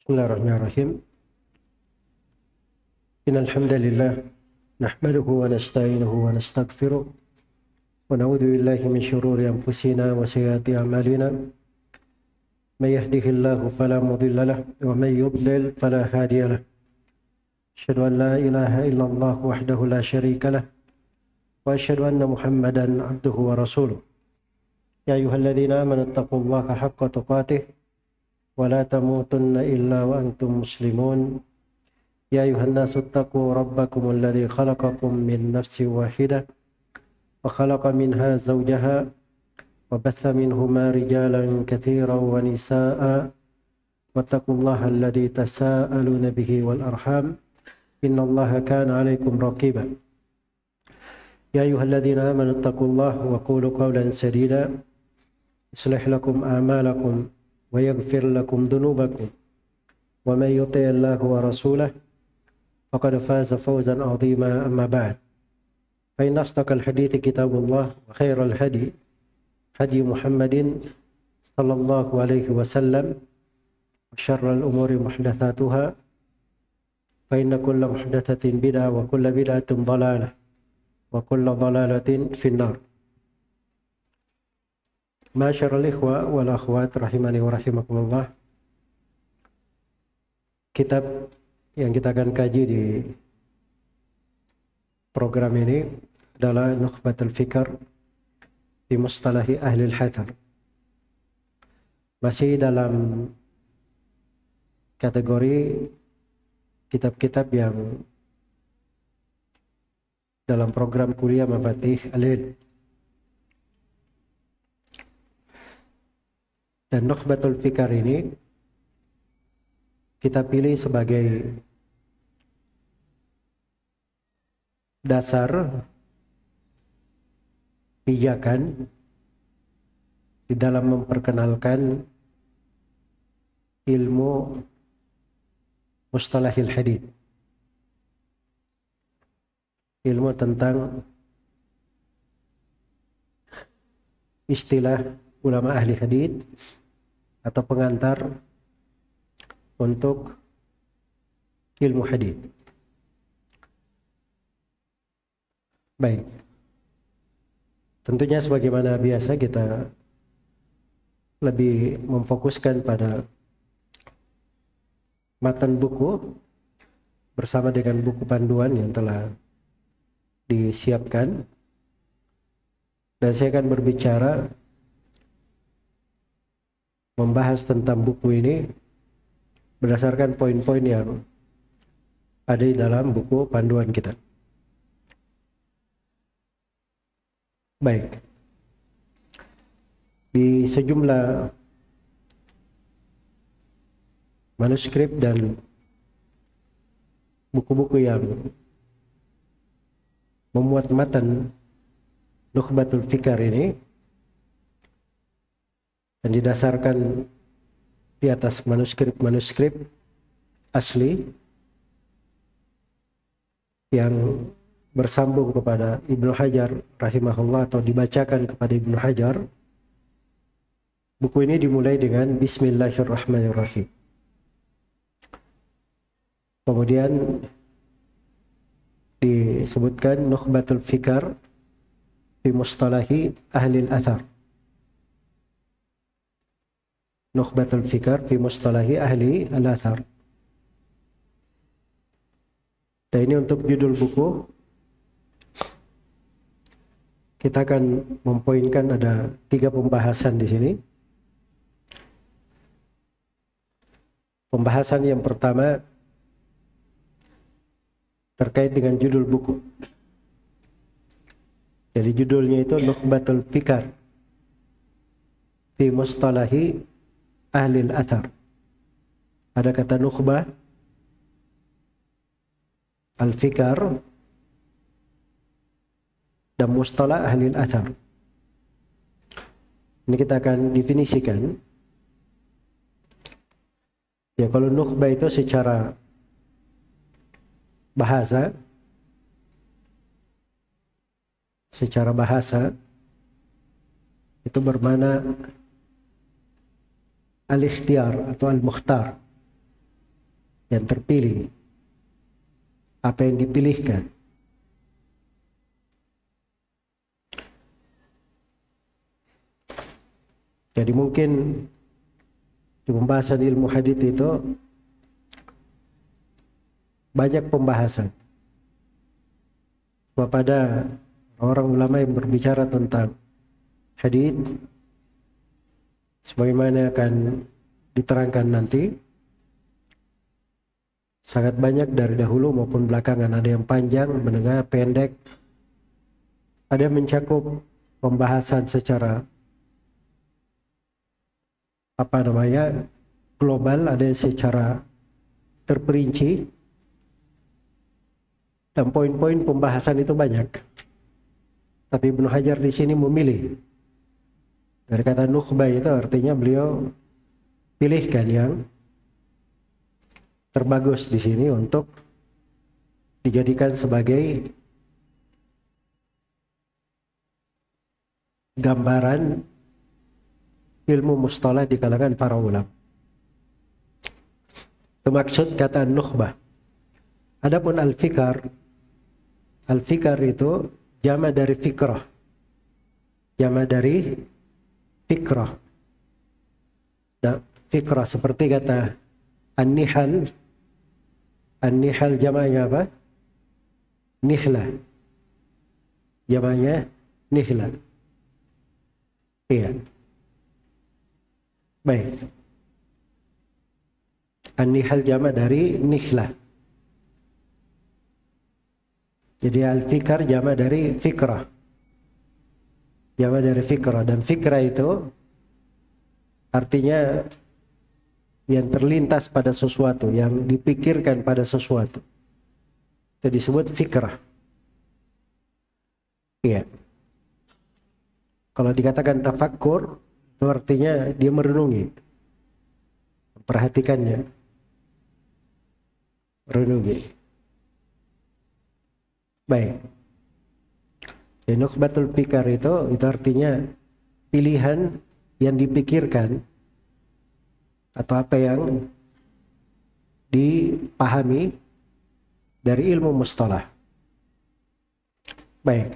Bismillahirrahmanirrahim. Innal hamdalillah nahmaduhu wa nasta'inuhu wa nastaghfiruh wa na'udzu billahi min shururi anfusina wa sayyiati a'malina. May yahdihillahu fala mudilla lahu wa may yudlil fala hadiya lahu. Asyhadu an la ilaha illallah wahdahu la syarika lahu wa asyhadu anna Muhammadan 'abduhu wa rasuluh. Ya ayyuhalladzina amanu taqullaha haqqa tuqatih wa la tamutunna illa wa antum muslimun. Ya ayuhan nasu attaqu rabbakumul ladzi khalaqakum min nafsin wahidah wa khalaqa minha zawjaha wa batha minhuma rijalan katsiran wa nisaa'a wattaqullaha alladzi tasaaluna bihi wal arham innallaha kana 'alaikum raqiba. Ya ayyuhalladzina amanu taqullaha wa qulu qawlan sadida yuslih lakum a'malakum wa yaghfir lakum dhunubakum wa may yuti' Allaha wa rasulahu faqad faza fawzan 'azima. Amma ba'd, fa inna asdaqal hadithi kitabullah wa khairal hadi hadi Muhammadin sallallahu alaihi wasallam wa syarral umuri muhdatsatuha fa inna kulla muhdatsatin bid'ah wa kulla bid'atin dhalalah wa kulla dhalalatin finnar. Masyarul ikhwa wal akhwat rahimani wa rahimakumullah. Kitab yang kita akan kaji di program ini adalah Nukhbatul Fikr fi Mustalahi Ahli al-Hadar. Masih dalam kategori kitab-kitab yang dalam program kuliah Mafatih Al-Ilm. Dan Nukhbatul Fikr ini kita pilih sebagai dasar pijakan di dalam memperkenalkan ilmu mustalahil hadits, ilmu tentang istilah ulama ahli hadits atau pengantar untuk ilmu hadits. Baik, tentunya sebagaimana biasa kita lebih memfokuskan pada matan buku bersama dengan buku panduan yang telah disiapkan, dan saya akan berbicara membahas tentang buku ini berdasarkan poin-poin yang ada di dalam buku panduan kita. Baik, di sejumlah manuskrip dan buku-buku yang memuat matan Nukhbatul Fikr ini dan didasarkan di atas manuskrip-manuskrip asli yang bersambung kepada Ibnu Hajar rahimahullah atau dibacakan kepada Ibnu Hajar. Buku ini dimulai dengan Bismillahirrahmanirrahim. Kemudian disebutkan Nukhbatul Fikr fi Mustalahi Ahli al-Athar. Nukhbatul Fikr fi Mustalahi Ahli al-Athar. Dan ini untuk judul buku. Kita akan mempoinkan ada 3 pembahasan di sini. Pembahasan yang pertama terkait dengan judul buku. Jadi judulnya itu Nukhbatul Fikr fi Mustalahi Ahli al-Athar. Ada kata nukhbah, al-fikr, dan mustalah ahli al-athar. Ini kita akan definisikan. Ya, kalau nukhbah itu secara bahasa, itu bermakna al-ikhtiyar atau al-mukhtar. yang terpilih, apa yang dipilihkan. Jadi mungkin di pembahasan ilmu hadits itu banyak pembahasan. Pada orang ulama yang berbicara tentang hadits, sebagaimana akan diterangkan nanti, sangat banyak dari dahulu maupun belakangan. Ada yang panjang, menengah, pendek. Ada yang mencakup pembahasan secara global, ada yang secara terperinci, dan poin-poin pembahasan itu banyak. Tapi Ibnu Hajar di sini memilih. Dari kata nukhbah itu artinya beliau pilihkan yang terbagus di sini untuk dijadikan sebagai gambaran ilmu mustalah di kalangan para ulama. Itu maksud kata nukhbah. Adapun al-fikar itu jama dari fikrah. Jama dari fikrah. Nah, fikrah seperti kata an-nihal. An-nihal jamanya apa? Nihlah. Jamanya nihlah. Iya. Baik. An-nihal jama dari nihlah. Jadi al-fikar jama dari fikrah. Jama dari fikrah. Dan fikrah itu artinya yang terlintas pada sesuatu, yang dipikirkan pada sesuatu. Itu disebut fikrah. Iya. Kalau dikatakan tafakkur, itu artinya dia merenungi, memperhatikannya, merenungi. Baik. Jadi nukhbatul fikar itu artinya pilihan yang dipikirkan atau apa yang dipahami dari ilmu mustalah. Baik.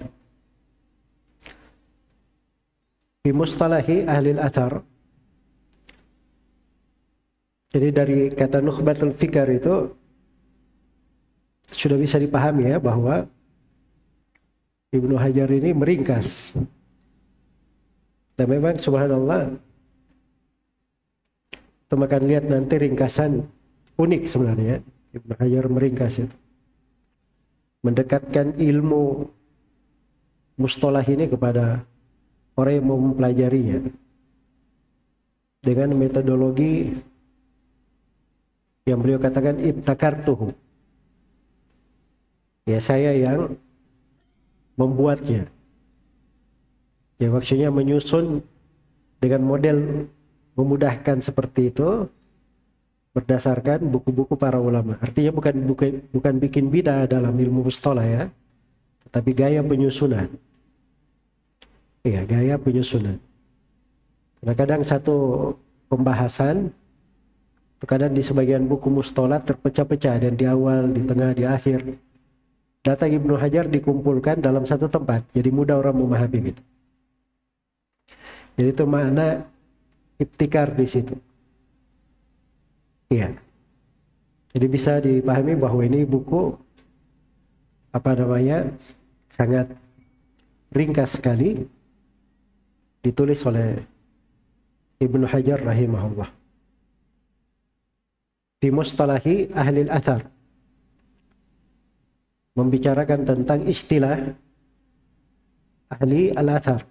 Di mustalahi ahli al-athar, jadi dari kata nukhbatul fikar itu sudah bisa dipahami ya bahwa Ibnu Hajar ini meringkas. Dan memang subhanallah, kita akan lihat nanti ringkasan unik sebenarnya. Ibnu Hajar meringkas itu, mendekatkan ilmu mustalah ini kepada orang yang mau mempelajarinya dengan metodologi yang beliau katakan ibtakartuhu. Ya, saya yang membuatnya. Ya, maksudnya menyusun dengan model memudahkan seperti itu berdasarkan buku-buku para ulama. Artinya bukan bikin bidah dalam ilmu mustalah ya, tetapi gaya penyusunan. Iya, gaya penyusunan. Karena kadang satu pembahasan kadang di sebagian buku mustalah terpecah-pecah, dan di awal, di tengah, di akhir. Data Ibnu Hajar dikumpulkan dalam satu tempat, jadi mudah orang memahami gitu. Jadi itu makna ibtikar di situ. Iya. Jadi bisa dipahami bahwa ini buku sangat ringkas sekali, ditulis oleh Ibnu Hajar rahimahullah. Di mustalahi ahli al-athar, membicarakan tentang istilah ahli al-athar,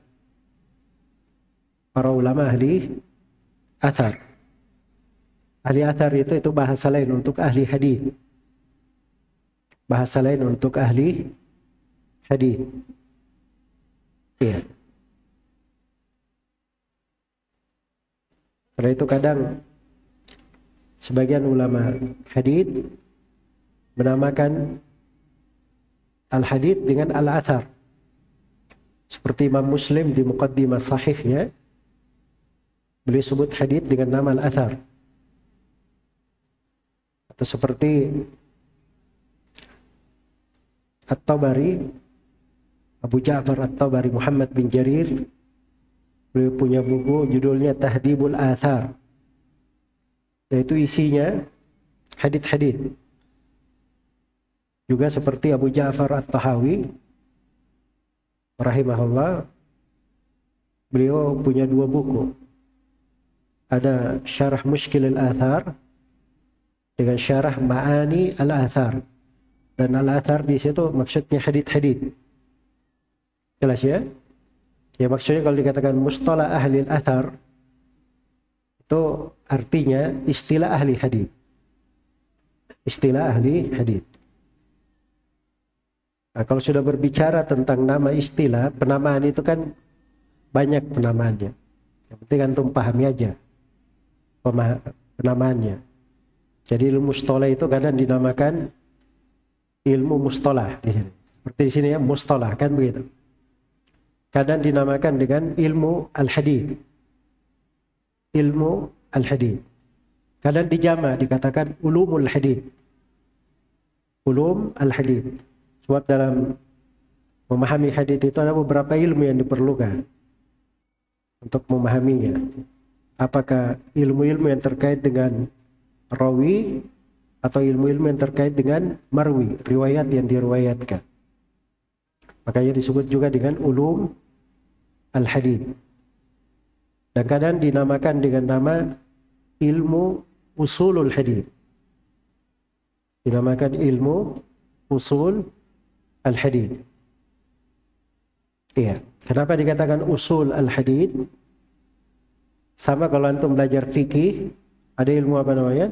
para ulama ahli athar. Ahli athar itu bahasa lain untuk ahli hadis. Bahasa lain untuk ahli hadis. Iya. Karena itu kadang sebagian ulama hadis menamakan al-hadis dengan al-athar. Seperti Imam Muslim di muqaddimah sahihnya, beliau sebut hadis dengan nama al-athar. Atau seperti At-Tabari, Abu Ja'far At-Tabari Muhammad bin Jarir, beliau punya buku judulnya Tahdhibul Athar, yaitu isinya hadits-hadits. Juga seperti Abu Ja'far At-Tahawi rahimahullah, beliau punya dua buku. Ada Syarah Mushkil al-Athar dengan Syarah Ma'ani al-Athar. Dan al-Athar di situ maksudnya hadits-hadits. Jelas ya? Ya maksudnya kalau dikatakan mustalah ahli al-athar itu artinya istilah ahli hadits. Istilah ahli hadits. Nah, kalau sudah berbicara tentang nama istilah, penamaan itu kan banyak penamaannya. Yang penting antum pahami aja penamaannya. Jadi ilmu mustalah itu kadang dinamakan ilmu mustalah di sini. Seperti di sini ya, mustalah kan begitu. Kadang dinamakan dengan ilmu al-hadits. Ilmu al-hadits. Kadang dijama dikatakan ulumul hadits. Ulum al-hadits. Sebab dalam memahami hadits itu ada beberapa ilmu yang diperlukan untuk memahaminya. Apakah ilmu-ilmu yang terkait dengan rawi atau ilmu-ilmu yang terkait dengan marwi, riwayat yang diriwayatkan. Makanya disebut juga dengan ulum al-hadits. Dan kadang dinamakan dengan nama ilmu usulul hadits. Dinamakan ilmu usul al-hadits. Iya. Kenapa dikatakan usul al-hadits? Sama kalau antum belajar fikih, ada ilmu apa namanya?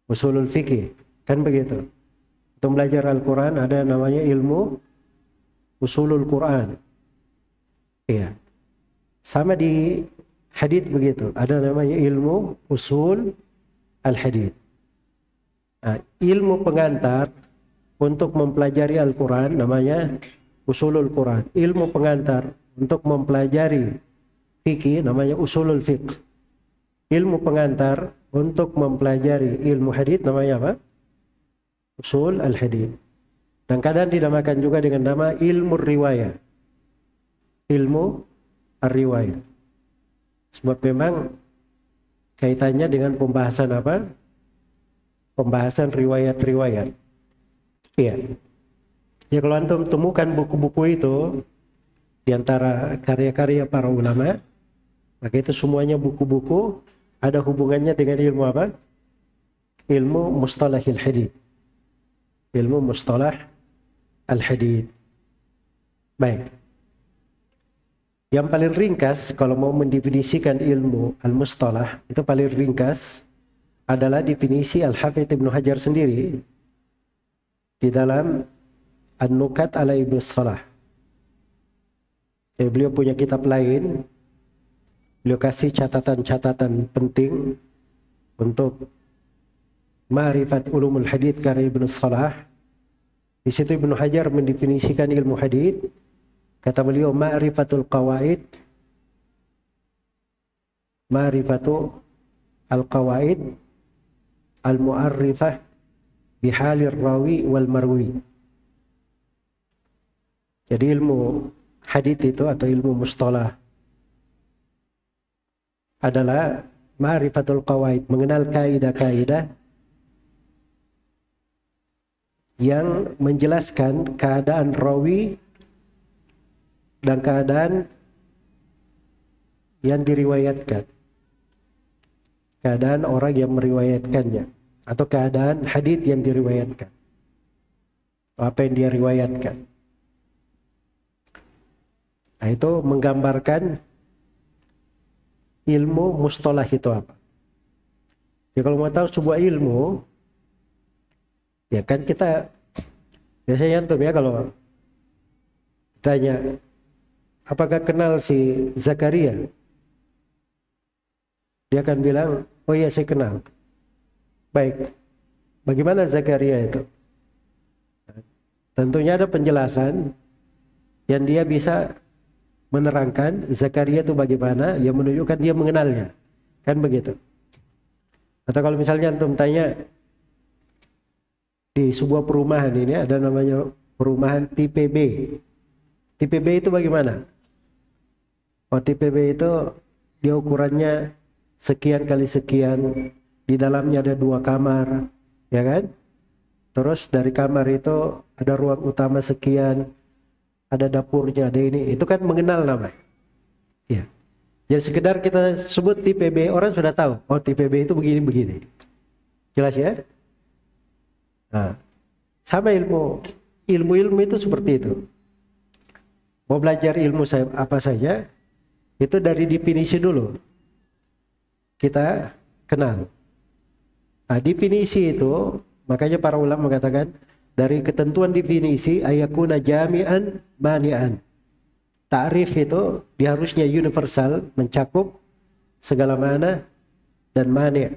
Usulul fikih. Kan begitu. Antum belajar Al-Quran, ada namanya ilmu usulul Quran. Iya. Sama di hadits begitu. Ada namanya ilmu usul al-hadits. Nah, ilmu pengantar untuk mempelajari Al-Quran namanya usulul Quran. Ilmu pengantar untuk mempelajari fikih namanya usulul fiqh. Ilmu pengantar untuk mempelajari ilmu hadits namanya apa? Usul al-hadits. Dan kadang dinamakan juga dengan nama ilmu riwayah. Ilmu ar-riwayah. Sebab memang kaitannya dengan pembahasan apa? Pembahasan riwayat-riwayat. Iya. Ya kalau antum temukan buku-buku itu di antara karya-karya para ulama, maka itu semuanya buku-buku ada hubungannya dengan ilmu apa? Ilmu mustalahil hadits. Ilmu mustalah al-hadits. Baik. Yang paling ringkas kalau mau mendefinisikan ilmu al-mustalah, itu paling ringkas adalah definisi Al-Hafidz Ibnu Hajar sendiri di dalam An-Nukat ala Ibnu Salah. Jadi beliau punya kitab lain, beliau kasih catatan-catatan penting untuk ma'rifat ulumul hadits karya Ibnu Salah. Di situ Ibnu Hajar mendefinisikan ilmu hadits. Kata beliau ma'rifatul qawaid, ma'rifatu al-qawaid al-mu'arrifah bihalir rawi wal marwi. Jadi ilmu hadits itu atau ilmu mustalah adalah ma'rifatul qawaid, mengenal kaidah-kaidah yang menjelaskan keadaan rawi dan keadaan yang diriwayatkan. Keadaan orang yang meriwayatkannya atau keadaan hadits yang diriwayatkan. Apa yang dia riwayatkan. Nah, itu menggambarkan ilmu mustalah itu apa. Ya kalau mau tahu sebuah ilmu, ya kan kita biasanya antum ya kalau tanya apakah kenal si Zakaria, dia akan bilang oh iya saya kenal. Baik, bagaimana Zakaria itu? Tentunya ada penjelasan yang dia bisa menerangkan Zakaria itu bagaimana, yang menunjukkan dia mengenalnya, kan begitu. Atau kalau misalnya antum tanya di sebuah perumahan ini ada namanya perumahan tipe B. Tipe B itu bagaimana? Oh, tipe B itu dia ukurannya sekian kali sekian, di dalamnya ada 2 kamar, ya kan? Terus dari kamar itu ada ruang utama sekian, ada dapurnya, ada ini. Itu kan mengenal namanya. Ya. Jadi sekedar kita sebut tipe B, orang sudah tahu. Oh, tipe B itu begini-begini. Jelas ya? Nah, sama ilmu itu seperti itu. Mau belajar ilmu apa saja, itu dari definisi dulu. Kita kenal. Nah, definisi itu, makanya para ulama mengatakan, dari ketentuan definisi, ayakuna jami'an mani'an. Ta'rif itu dia harusnya universal, mencakup segala mana dan mani',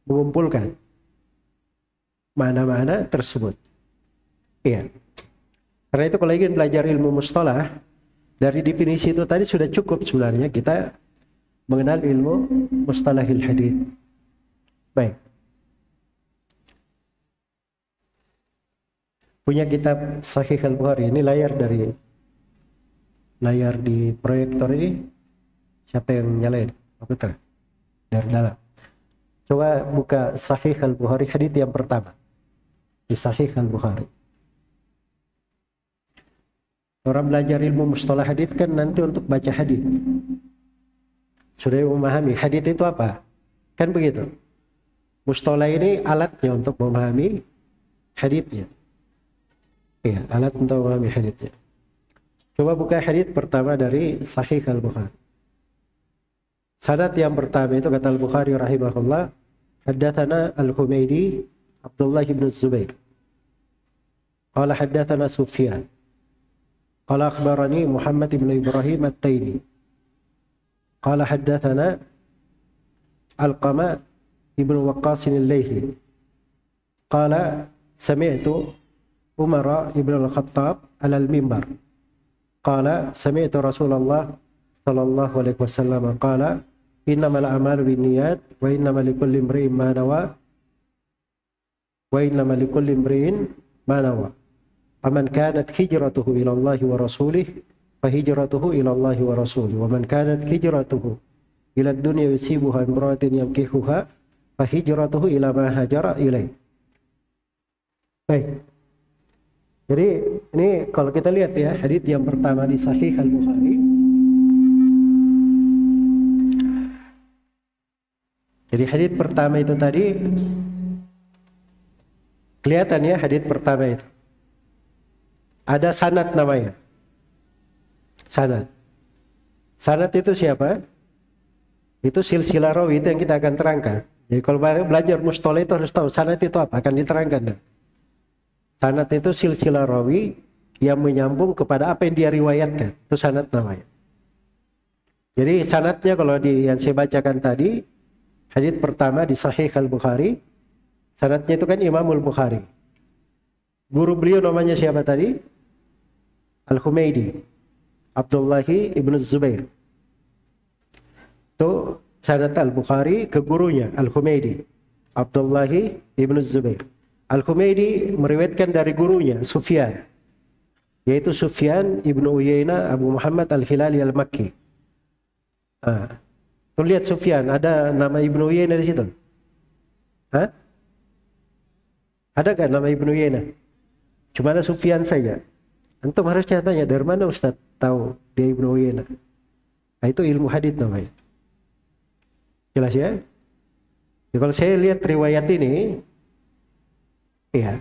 mengumpulkan mana-mana tersebut. Iya. Karena itu kalau ingin belajar ilmu mustalah, dari definisi itu tadi sudah cukup sebenarnya kita mengenal ilmu mustalahil hadits. Baik. Punya kitab Sahih Al-Bukhari, ini layar di proyektor ini siapa yang nyalain? Pak Putra dari dalam. Coba buka Sahih Al-Bukhari hadits yang pertama di Sahih Al-Bukhari. Orang belajar ilmu mustalah hadits kan nanti untuk baca hadits sudah memahami hadits itu apa, kan begitu. Mustalah ini alatnya untuk memahami haditsnya. Iya, alat untuk memahami haditsnya. Coba buka hadits pertama dari Sahih Al-Bukhari. Sanad yang pertama itu kata Al-Bukhari rahimahullah, haddatsana Al-Humaydi Abdullah bin Zubair. Qala haddatsana Sufyan. Qala akhbarani Muhammad bin Ibrahim At-Taymi. Qala haddatsana Alqama ibn Waqqas al-Laythi. Qala sami'tu Umar ibn al-Khattab ala al-mimbar. Qala sami'tu Rasulullah sallallahu alaihi wasallam qala innamal a'malu binniyat wa innamal likulli imri'in ma nawa wa innamal likulli imri'in ma nawa. Faman kanat hijratuhu ila Allah wa rasulih fa hijratuhu ila Allah wa rasulih wa man kanat hijratuhu ila ad-dunya yusibuha imra'atin yankihuha fa hijratuhu ila ma hajara ilaih. Baik. Jadi ini kalau kita lihat ya, hadits yang pertama di Sahih Al-Bukhari. Jadi hadits pertama itu tadi kelihatan ya, hadits pertama itu ada sanad namanya. Sanad. Sanad itu siapa? Itu silsilah rawi itu yang kita akan terangkan. Jadi kalau belajar mustalah itu harus tahu sanad itu apa, akan diterangkan. Sanad itu silsilah rawi yang menyambung kepada apa yang dia riwayatkan. Itu sanad namanya. Jadi sanadnya kalau yang saya bacakan tadi, hadits pertama di Sahih Al-Bukhari, sanadnya itu kan Imamul Bukhari. Guru beliau namanya siapa tadi? Al-Humaydi Abdullah ibn Zubair. Itu sanad Al-Bukhari ke gurunya Al-Humaydi Abdullah ibn Zubair. Al-Humaydi meriwayatkan dari gurunya Sufyan, yaitu Sufyan ibn Uyainah Abu Muhammad Al-Hilali Al-Makki. Tuh lihat Sufyan, ada nama Ibnu Uyainah di situ? Hah? Ada kan nama Ibnu Uyainah? Cuma ada Sufyan saja. Antum harusnya tanya, dari mana Ustaz tahu dia Ibnu Uyainah? Nah, itu ilmu hadits namanya. Jelas ya? Ya, kalau saya lihat riwayat ini, iya.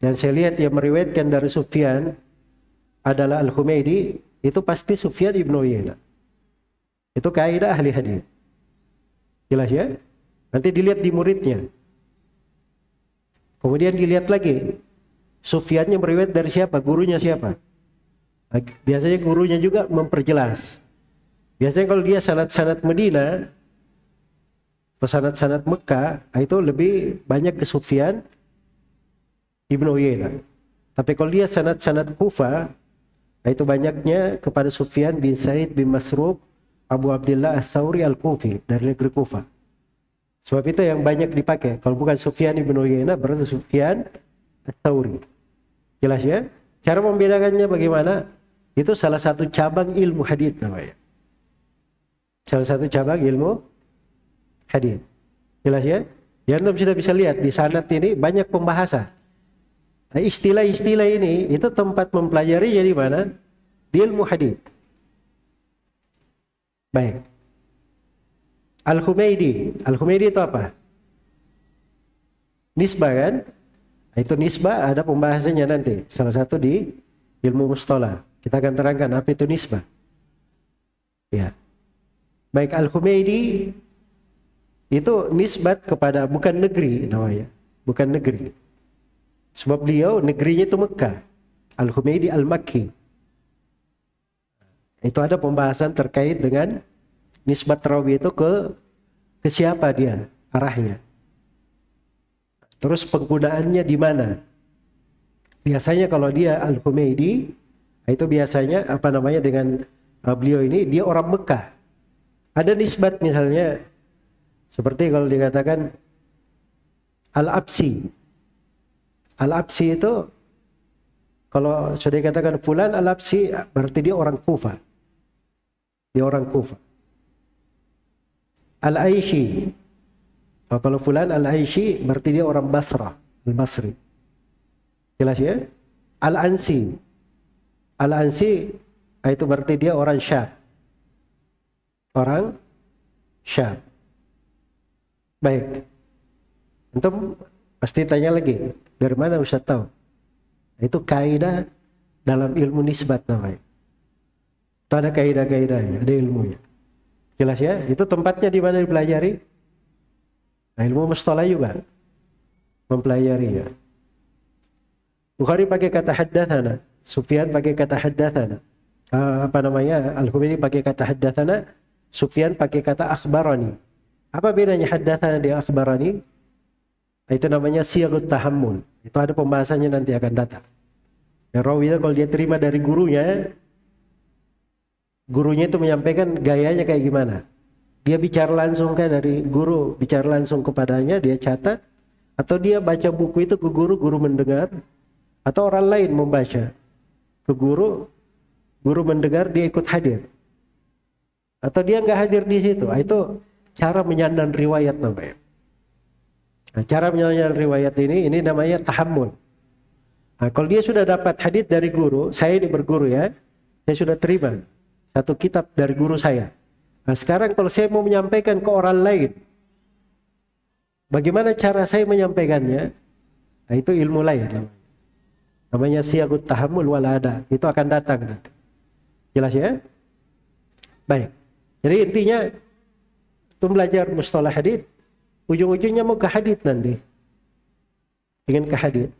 Dan saya lihat yang meriwayatkan dari Sufyan adalah Al-Humaydi, itu pasti Sufyan ibn Uyainah. Itu kaidah ahli hadis. Jelas ya? Nanti dilihat di muridnya. Kemudian dilihat lagi, Sufyannya meriwayat dari siapa? Gurunya siapa? Biasanya gurunya juga memperjelas. Biasanya kalau dia sanad-sanad Medina atau sanad-sanad Mekah, itu lebih banyak ke Sufyan Ibnu Uyainah. Tapi kalau dia sanad-sanad Kufah, itu banyaknya kepada Sufyan bin Sa'id bin Masruq Abu Abdullah Ats-Tsauri Al-Kufi dari negeri Kufah. Sebab itu yang banyak dipakai. Kalau bukan Sufyan ibn Uyainah berarti Sufyan Ats-Tsauri. Jelas ya? Cara membedakannya bagaimana? Itu salah satu cabang ilmu hadits namanya. Salah satu cabang ilmu hadits. Jelas ya? Ya, Anda sudah bisa lihat di sanad ini banyak pembahasan. Nah, istilah-istilah ini itu tempat mempelajari jadi mana? Di ilmu hadits. Baik. Al-Humaidi. Al-Humaidi itu apa? Nisbah kan? Itu nisbah ada pembahasannya nanti. Salah satu di ilmu mustalah. Kita akan terangkan apa itu nisbah. Ya. Baik, Al-Humaidi itu nisbat kepada bukan negeri namanya. Bukan negeri. Sebab beliau negerinya itu Mekah. Al-Humaidi Al-Makki. Itu ada pembahasan terkait dengan nisbat rawi itu ke siapa dia arahnya. Terus penggunaannya di mana? Biasanya kalau dia Al-Humaidi itu biasanya apa namanya dengan beliau ini dia orang Mekah. Ada nisbat misalnya seperti kalau dikatakan Al-Absi. Al-Absi itu kalau sudah dikatakan fulan Al-Absi berarti dia orang Kufah. Dia orang Kufah. Al-Aishi. Kalau fulan Al-Aishi berarti dia orang Basrah, Al-Basri. Jelas ya? Al-Ansi. Al-Ansi itu berarti dia orang Syam. Orang Syam. Baik. Antum pasti tanya lagi, dari mana Ustaz tahu? Itu kaidah dalam ilmu nisbat namanya. Itu ada kaidah-kaidahnya, ada ilmunya. Jelas ya? Itu tempatnya di mana dipelajari? Nah, ilmu mustalah juga mempelajari ya. Bukhari pakai kata haddatsana, Sufyan pakai kata haddatsana. Al-Humaidi pakai kata haddatsana, Sufyan pakai kata akhbarani. Apa bedanya haddatsana dengan akhbarani? Itu namanya siyagut tahammul. Itu ada pembahasannya nanti akan datang. Ya, rawi itu kalau dia terima dari gurunya itu menyampaikan gayanya kayak gimana. Dia bicara langsung kan dari guru, bicara langsung kepadanya, dia catat. Atau dia baca buku itu ke guru, guru mendengar. Atau orang lain membaca ke guru, guru mendengar, dia ikut hadir. Atau dia nggak hadir di situ. Itu cara menyandang riwayat namanya. Nah, cara menyandang riwayat ini namanya tahammul. Nah, kalau dia sudah dapat hadits dari guru, saya ini berguru ya, saya sudah terima satu kitab dari guru saya. Nah, sekarang kalau saya mau menyampaikan ke orang lain, bagaimana cara saya menyampaikannya? Nah, itu ilmu lain. Namanya siyagut tahammul wal ada. Itu akan datang nanti. Jelas ya? Baik. Jadi intinya itu belajar mustalah hadits, ujung-ujungnya mau ke hadits nanti. Ingin ke hadits.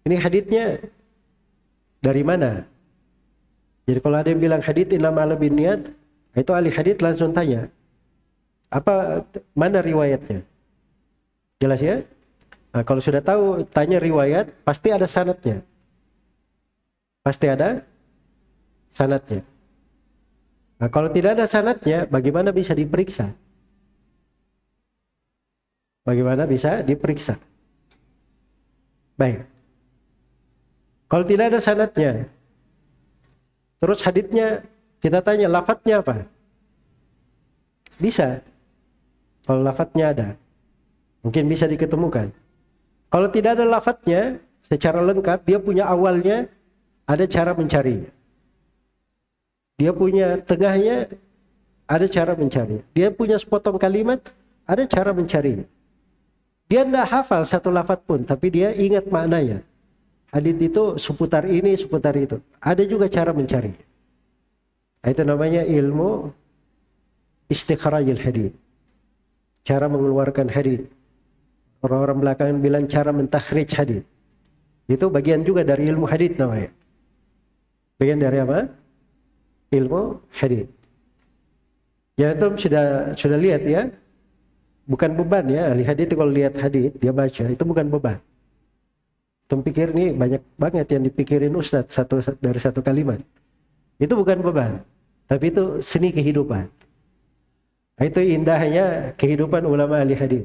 Ini haditsnya dari mana? Jadi kalau ada yang bilang hadits innamal binniyat, itu ahli hadits langsung tanya, mana riwayatnya? Jelas ya? Nah, kalau sudah tahu tanya riwayat, pasti ada sanadnya. Pasti ada sanadnya. Nah, kalau tidak ada sanadnya, bagaimana bisa diperiksa? Bagaimana bisa diperiksa? Baik. Kalau tidak ada sanadnya, terus haditsnya kita tanya lafadznya apa? Bisa. Kalau lafadznya ada, mungkin bisa diketemukan. Kalau tidak ada lafadznya secara lengkap, dia punya awalnya, ada cara mencarinya. Dia punya tengahnya, ada cara mencarinya. Dia punya sepotong kalimat, ada cara mencarinya. Dia tidak hafal satu lafadz pun, tapi dia ingat maknanya. Hadits itu seputar ini, seputar itu. Ada juga cara mencari. Itu namanya ilmu istikhrajul hadits. Cara mengeluarkan hadits. Orang-orang belakangan bilang cara mentakhrij hadits. Itu bagian juga dari ilmu hadits namanya. Bagian dari apa? Ilmu hadits. Ya itu sudah lihat ya. Bukan beban ya. Ahli hadits kalau lihat hadits dia baca, itu bukan beban. Tum pikir nih banyak banget yang dipikirin Ustadz dari satu kalimat. Itu bukan beban, tapi itu seni kehidupan. Itu indahnya kehidupan ulama ahli hadis.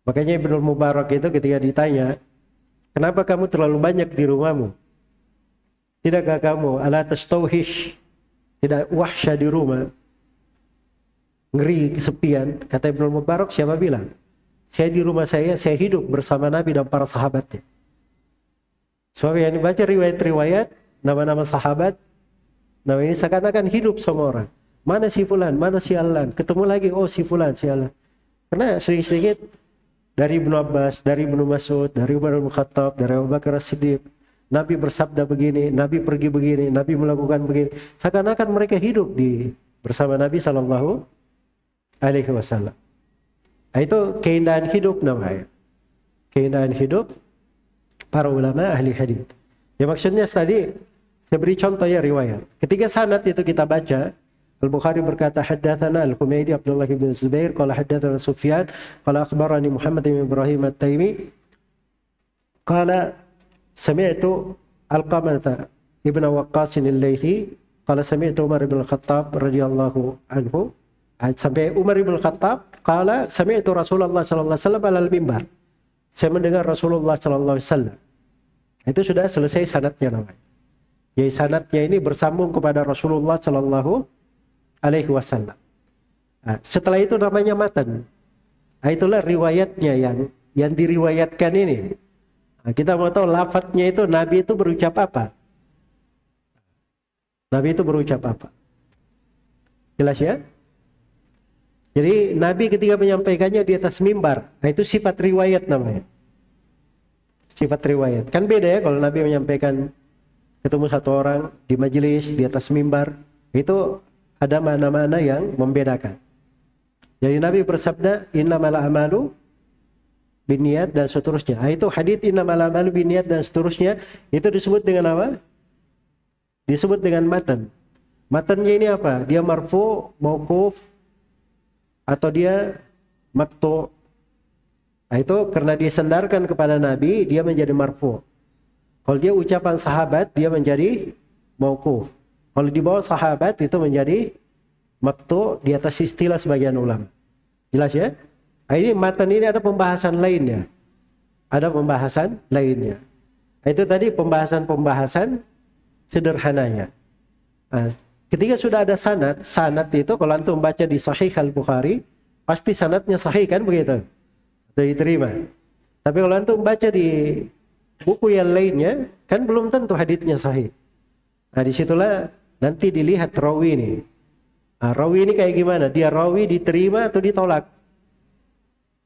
Makanya Ibnu Mubarak itu ketika ditanya, kenapa kamu terlalu banyak di rumahmu? Tidakkah kamu ala tastauhish, tidak wahsya di rumah, ngeri kesepian? Kata Ibnu Mubarak, siapa bilang? Saya di rumah saya hidup bersama Nabi dan para sahabatnya. Sebab yang dibaca riwayat-riwayat, nama-nama sahabat, nama ini seakan-akan hidup sama orang. Mana si fulan, mana si Alan, ketemu lagi, oh si fulan, si Alan. Karena sedikit-sedikit dari Ibnu Abbas, dari Ibnu Mas'ud, dari Umar bin Khattab, dari Abu Bakar As-Siddiq, Nabi bersabda begini, Nabi pergi begini, Nabi melakukan begini. Seakan-akan mereka hidup bersama Nabi Sallallahu Alaihi Wasallam. Itu keindahan hidup namanya. Keindahan hidup para ulama ahli hadis. Ya maksudnya tadi saya beri contoh ya riwayat. Ketika sanad itu kita baca, Al-Bukhari berkata haddatsana Al-Humaydi Abdullah bin Zubair qala haddatsana Sufyan qala akhbarani Muhammad bin Ibrahim At-Taimi qala sami'tu Al-Qamata ibn Waqqas al-Laythi qala sami'tu Umar bin Al-Khattab radhiyallahu anhu, sampai Umar bin Al-Khattab qala sami'tu Rasulullah sallallahu alaihi wasallam alal mimbar. Saya mendengar Rasulullah sallallahu alaihi wasallam. Itu sudah selesai sanadnya namanya. Jadi sanadnya ini bersambung kepada Rasulullah sallallahu alaihi wasallam. Nah, setelah itu namanya matan. Nah, itulah riwayatnya yang diriwayatkan ini. Nah, kita mau tahu lafadznya itu Nabi itu berucap apa? Nabi itu berucap apa? Jelas ya? Jadi Nabi ketika menyampaikannya di atas mimbar. Nah, itu sifat riwayat namanya. Sifat riwayat. Kan beda ya kalau Nabi menyampaikan ketemu satu orang di majelis di atas mimbar. Itu ada mana-mana yang membedakan. Jadi Nabi bersabda, innamal a'malu binniyat dan seterusnya. Nah, itu hadits innamal a'malu binniyat dan seterusnya itu disebut dengan apa? Disebut dengan matan. Matannya ini apa? Dia marfu, mauquf, atau dia maqtu. Nah, itu karena dia sandarkan kepada Nabi, dia menjadi marfu. Kalau dia ucapan sahabat, dia menjadi mauquf. Kalau di bawah sahabat itu menjadi maqtu di atas istilah sebagian ulama. Jelas ya? Nah, ini matan ini ada pembahasan lainnya. Ada pembahasan lainnya. Nah, itu tadi pembahasan sederhananya. Nah, ketika sudah ada sanad itu kalau antum baca di Sahih Al-Bukhari, pasti sanadnya sahih kan begitu? Atau diterima. Tapi kalau antum baca di buku yang lainnya, kan belum tentu haditsnya sahih. Nah, disitulah nanti dilihat rawi ini. Nah, rawi ini kayak gimana? Dia rawi diterima atau ditolak?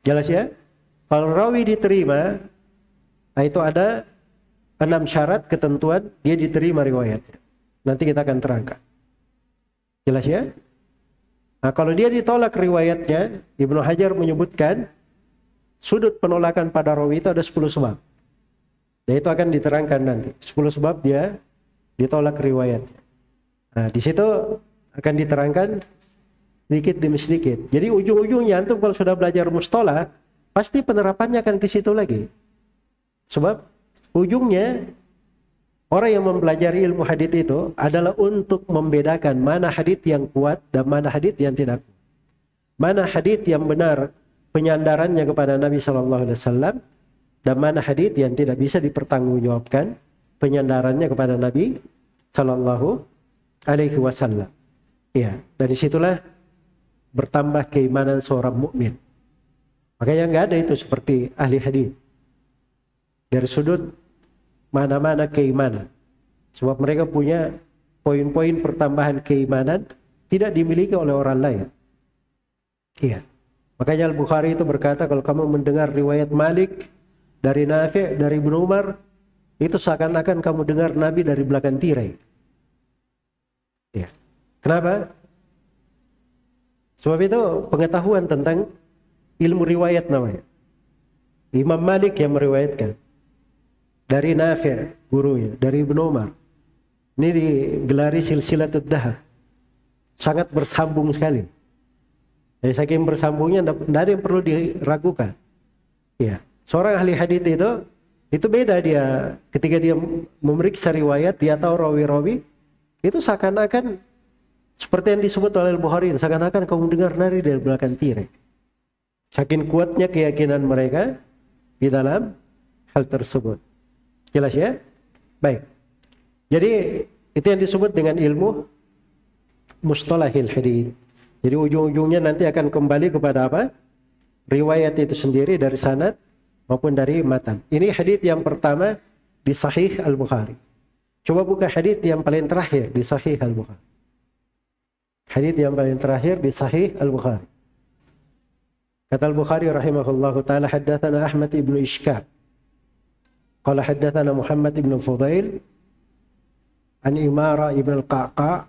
Jelas ya? Kalau rawi diterima, nah itu ada 6 syarat ketentuan dia diterima riwayatnya. Nanti kita akan terangkan. Jelas ya? Nah, kalau dia ditolak riwayatnya, Ibnu Hajar menyebutkan sudut penolakan pada rawi itu ada 10 sebab. Dan itu akan diterangkan nanti. 10 sebab dia ditolak riwayatnya. Nah, di situ akan diterangkan sedikit demi sedikit. Jadi ujung-ujungnya antum kalau sudah belajar mustalah, pasti penerapannya akan ke situ lagi. Sebab ujungnya orang yang mempelajari ilmu hadits itu adalah untuk membedakan mana hadits yang kuat dan mana hadits yang tidak kuat. Mana hadits yang benar penyandarannya kepada Nabi sallallahu alaihi wasallam dan mana hadits yang tidak bisa dipertanggungjawabkan penyandarannya kepada Nabi sallallahu alaihi wasallam. Ya, dan disitulah bertambah keimanan seorang mukmin. Makanya nggak ada itu seperti ahli hadis dari sudut mana-mana keimanan. Sebab mereka punya poin-poin pertambahan keimanan tidak dimiliki oleh orang lain. Iya. Makanya Al-Bukhari itu berkata kalau kamu mendengar riwayat Malik dari Nafi' dari Ibnu Umar, itu seakan-akan kamu dengar Nabi dari belakang tirai. Ya. Kenapa? Sebab itu pengetahuan tentang ilmu riwayat namanya. Imam Malik yang meriwayatkan dari Nafi', gurunya, dari Ibnu Umar. Ini digelari silsilatud dahab. Sangat bersambung sekali. Jadi saking bersambungnya tidak ada yang perlu diragukan. Ya, seorang ahli hadis itu beda dia ketika dia memeriksa riwayat, dia tahu rawi-rawi, itu seakan-akan Seperti yang disebut oleh Al-Bukhari, seakan-akan kamu dengar nari dari belakang tirai. Saking kuatnya keyakinan mereka di dalam hal tersebut. Jelas ya? Baik. Jadi itu yang disebut dengan ilmu mustalahil hadits. Jadi ujung-ujungnya nanti akan kembali kepada apa? Riwayat itu sendiri dari sanad maupun dari matan. Ini hadits yang pertama di Sahih Al-Bukhari. Coba buka hadits yang paling terakhir di Sahih Al-Bukhari. Hadits yang paling terakhir di Sahih Al-Bukhari. Kata Al-Bukhari rahimahullahu taala, haddatsana Ahmad ibn Ishkaq. Qala haddatsana Muhammad ibn Fudail an Imara ibn al-Qa'qa'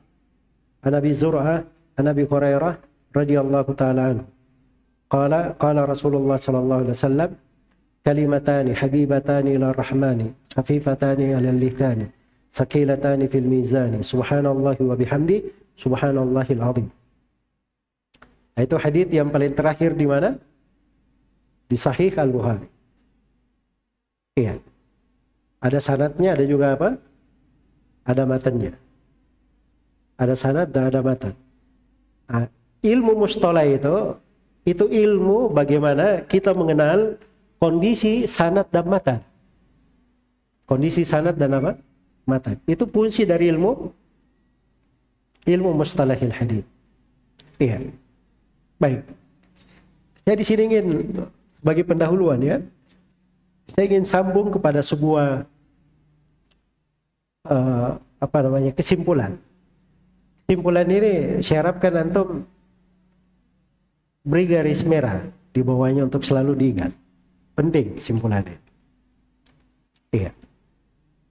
an Abi Zur'ah an Abi Hurairah radhiyallahu taala anhu. Qala Rasulullah sallallahu alaihi wasallam, kalimatani habibatani ila rahmani khafifatani ala lisani sakilatani fil mizani subhanallahi wa bihamdi subhanallahil azim. Itu hadits yang paling terakhir di mana? Di Sahih Al-Bukhari. Iya. Ada sanadnya, ada juga apa? Ada matannya. Ada sanad dan ada matan. Nah, ilmu mustalah itu ilmu bagaimana kita mengenal kondisi sanad dan matan. Kondisi sanad dan apa? Matan. Itu fungsi dari ilmu mustalahil hadits. Iya. Baik. Saya di sini ingin sebagai pendahuluan ya. Saya ingin sambung kepada sebuah kesimpulan. Kesimpulan ini saya harapkan antum beri garis merah di bawahnya untuk selalu diingat. Penting kesimpulannya. Iya.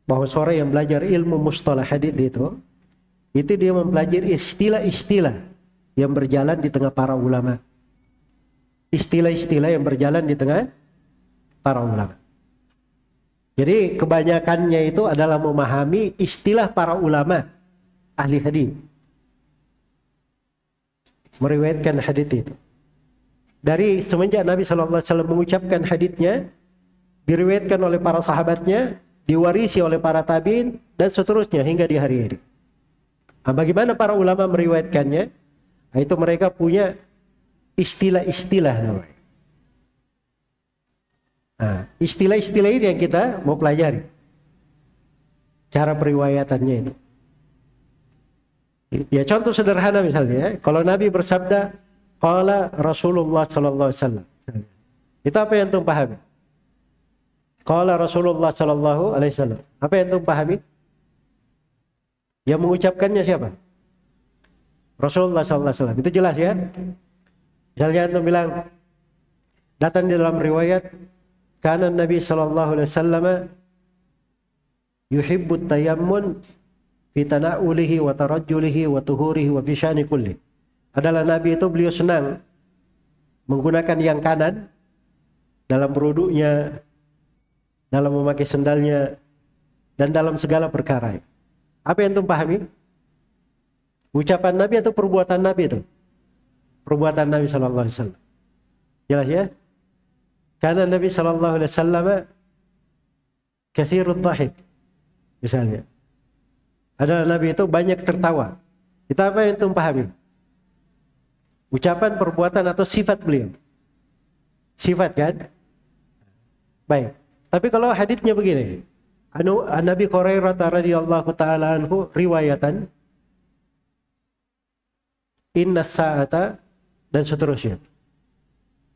Bahwa seorang yang belajar ilmu mustalah hadits itu dia mempelajari istilah-istilah yang berjalan di tengah para ulama. Istilah-istilah yang berjalan di tengah para ulama. Jadi kebanyakannya itu adalah memahami istilah para ulama ahli hadis. Meriwayatkan hadis itu. Dari semenjak Nabi sallallahu alaihi wasallam mengucapkan hadisnya, diriwayatkan oleh para sahabatnya, diwarisi oleh para tabi'in dan seterusnya hingga di hari ini. Nah, bagaimana para ulama meriwayatkannya? Itu mereka punya istilah-istilah namanya. Nah, istilah-istilah ini yang kita mau pelajari. Cara periwayatannya itu. Ya contoh sederhana misalnya, kalau Nabi bersabda, qala Rasulullah sallallahu alaihi wasallam. Itu apa yang antum pahami? Qala Rasulullah sallallahu alaihi wasallam. Apa yang antum pahami? Yang mengucapkannya siapa? Rasulullah SAW. Itu jelas ya. Misalnya antum bilang, datang di dalam riwayat, kana Nabi sallallahu alaihi wasallam yuhibbut tayammun fi tana'ulihi wa tarajjulihi wa tuhurihi wa fi syani kulli. Adalah Nabi itu beliau senang menggunakan yang kanan dalam berwuduknya, dalam memakai sendalnya, dan dalam segala perkara. Apa yang antum pahami? Ucapan Nabi atau perbuatan Nabi itu? Perbuatan Nabi sallallahu alaihi wasallam. Jelas ya? Karena Nabi sallallahu alaihi wasallam katsirud dhahik. Misalnya. Adalah Nabi itu banyak tertawa. Itu apa yang antum pahami? Ucapan, perbuatan atau sifat beliau? Sifat kan? Baik. Tapi kalau haditsnya begini. Nabi Hurairah radhiyallahu taala anhu riwayatan inna sa'ata dan seterusnya.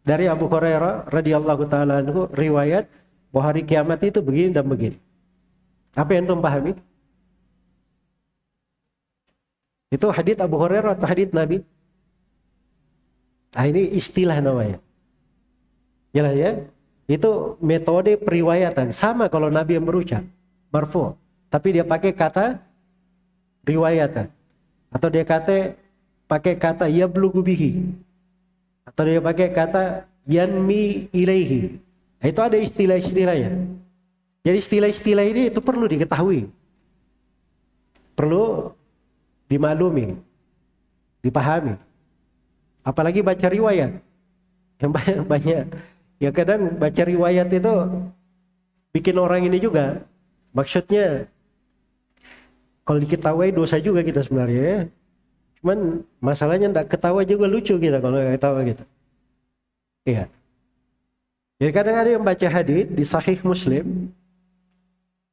Dari Abu Hurairah radhiyallahu taala anhu riwayat bahwa hari kiamat itu begini dan begini. Apa yang antum pahami? Itu hadits Abu Hurairah atau hadits Nabi? Ini istilah namanya. Jelas ya? Itu metode periwayatan. Sama kalau Nabi yang berucap marfu, tapi dia pakai kata riwayatan. Atau dia pakai kata yablughu bihi, atau dia pakai kata yanmi ilaihi. Nah, itu ada istilah-istilahnya. Jadi istilah-istilah ini itu perlu diketahui, perlu dimaklumi, dipahami. Apalagi baca riwayat. Yang banyak ya kadang baca riwayat itu bikin orang ini juga. Maksudnya kalau diketahui dosa juga kita sebenarnya ya. Cuman masalahnya enggak ketawa juga lucu kita kalau enggak ketawa gitu. Iya. Jadi kadang ada yang baca hadis di Sahih Muslim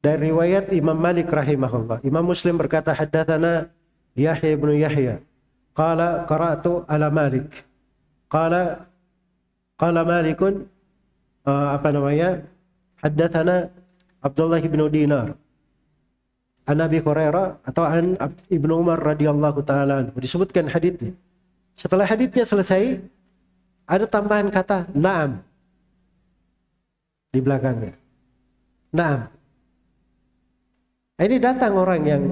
dari riwayat Imam Malik rahimahullah. Imam Muslim berkata, haddatsana Yahya bin Yahya qala qara'tu ala Malik. Qala Malikun haddatsana Abdullah bin Dinar an Abi Hurairah atau an Ibnu Umar radhiyallahu taala. Disebutkan hadisnya. Setelah hadisnya selesai, ada tambahan kata na'am di belakangnya. Na'am. Ini datang orang yang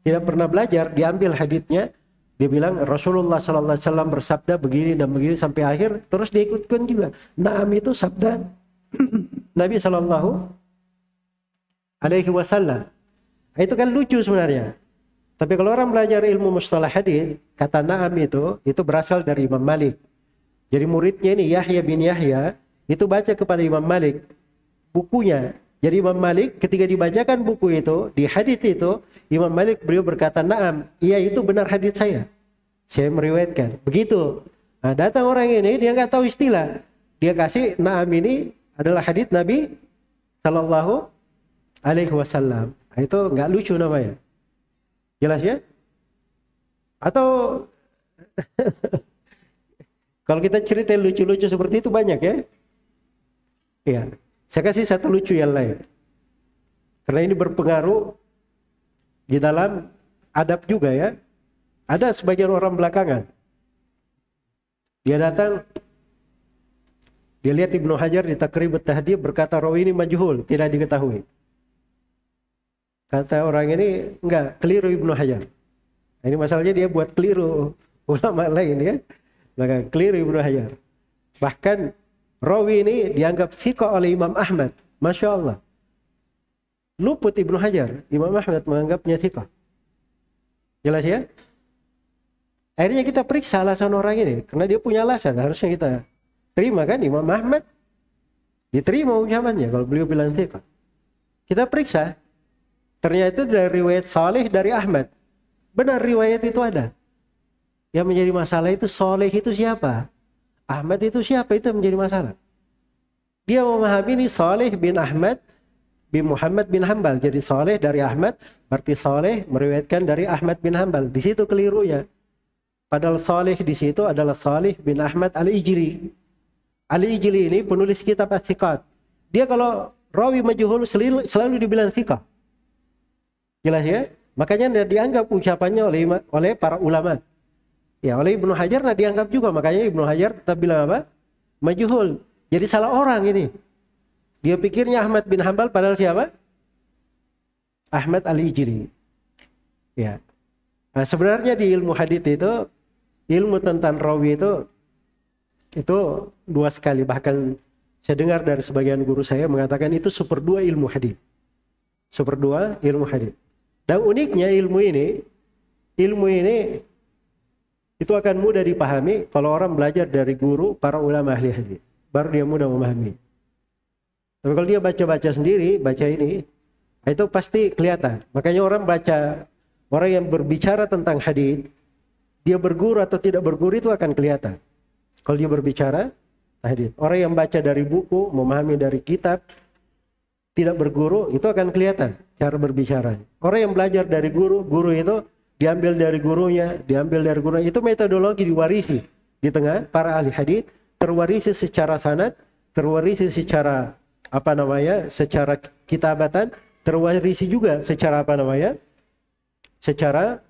tidak pernah belajar, diambil hadisnya, dia bilang Rasulullah sallallahu alaihi wasallam bersabda begini dan begini sampai akhir, terus dia ikutkan juga. Na'am itu sabda Nabi sallallahu alaihi wasallam. Itu kan lucu sebenarnya. Tapi kalau orang belajar ilmu mustalah hadis, kata na'am itu berasal dari Imam Malik. Jadi muridnya ini Yahya bin Yahya itu baca kepada Imam Malik bukunya. Jadi Imam Malik ketika dibacakan buku itu, di hadis itu, Imam Malik beliau berkata, "Na'am, iya itu benar hadis saya. Saya meriwayatkan." Begitu. Nah, datang orang ini dia nggak tahu istilah. Dia kasih na'am ini adalah hadis Nabi sallallahu alaihi wasallam. Itu nggak lucu namanya. Jelas ya? Atau kalau kita cerita lucu-lucu seperti itu banyak ya. Iya. Saya kasih satu lucu yang lain. Karena ini berpengaruh di dalam adab juga ya. Ada sebagian orang belakangan. Dia datang, dia lihat Ibnu Hajar di Taqrib at-Tahdhib berkata rawi ini majhul, tidak diketahui. Kata orang ini, enggak, keliru Ibnu Hajar. Ini masalahnya dia buat keliru ulama lain ya. Maka keliru Ibnu Hajar. Bahkan rawi ini dianggap thiqah oleh Imam Ahmad. Masya Allah. Luput Ibnu Hajar. Imam Ahmad menganggapnya thiqah. Jelas ya? Akhirnya kita periksa alasan orang ini. Karena dia punya alasan. Harusnya kita terima kan Imam Ahmad. Diterima ucapannya kalau beliau bilang thiqah. Kita periksa. Ternyata dari riwayat Saleh dari Ahmad. Benar riwayat itu ada. Yang menjadi masalah itu Saleh itu siapa? Ahmad itu siapa? Itu menjadi masalah. Dia memahami ini Saleh bin Ahmad bin Muhammad bin Hambal. Jadi Saleh dari Ahmad, berarti Saleh meriwayatkan dari Ahmad bin Hambal. Di situ kelirunya. Padahal Saleh di situ adalah Saleh bin Ahmad Al-Ijli. Al-Ijli ini penulis kitab At-Thiqat. Dia kalau rawi majhul selalu dibilang thiqah. Jelas ya? Makanya tidak dianggap ucapannya oleh para ulama. Ya, oleh Ibnu Hajar tidak dianggap juga. Makanya Ibnu Hajar tetap bilang apa? Majhul. Jadi salah orang ini. Dia pikirnya Ahmad bin Hambal padahal siapa? Ahmad Al-Ijli. Ya. Nah, sebenarnya di ilmu hadits itu, ilmu tentang rawi itu luas sekali. Bahkan saya dengar dari sebagian guru saya mengatakan itu seperdua ilmu hadits. Seperdua ilmu hadits. Dan uniknya ilmu ini itu akan mudah dipahami kalau orang belajar dari guru para ulama ahli hadis. Baru dia mudah memahami. Tapi kalau dia baca-baca sendiri, baca ini, itu pasti kelihatan. Makanya orang yang berbicara tentang hadis, dia berguru atau tidak berguru itu akan kelihatan. Kalau dia berbicara hadis, orang yang baca dari buku, memahami dari kitab, tidak berguru, itu akan kelihatan cara berbicara. Orang yang belajar dari guru itu diambil dari gurunya, itu metodologi diwarisi di tengah para ahli hadis, terwarisi secara sanad, terwarisi secara secara kitabatan, terwarisi juga secara secara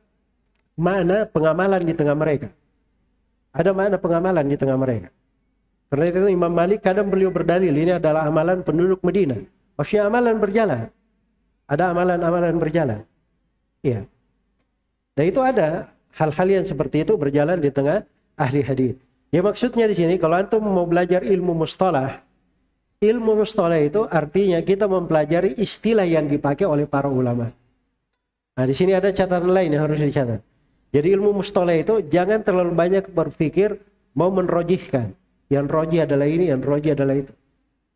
makna pengamalan di tengah mereka. Ada makna pengamalan di tengah mereka. Karena itu Imam Malik kadang beliau berdalil ini adalah amalan penduduk Madinah. Maksudnya amalan berjalan. Ada amalan-amalan berjalan. Iya. Dan itu ada hal-hal yang seperti itu berjalan di tengah ahli hadis. Ya maksudnya di sini kalau antum mau belajar ilmu mustalah itu artinya kita mempelajari istilah yang dipakai oleh para ulama. Nah, di sini ada catatan lain yang harus dicatat. Jadi ilmu mustalah itu jangan terlalu banyak berpikir mau menrojihkan. Yang rojih adalah ini, yang rojih adalah itu.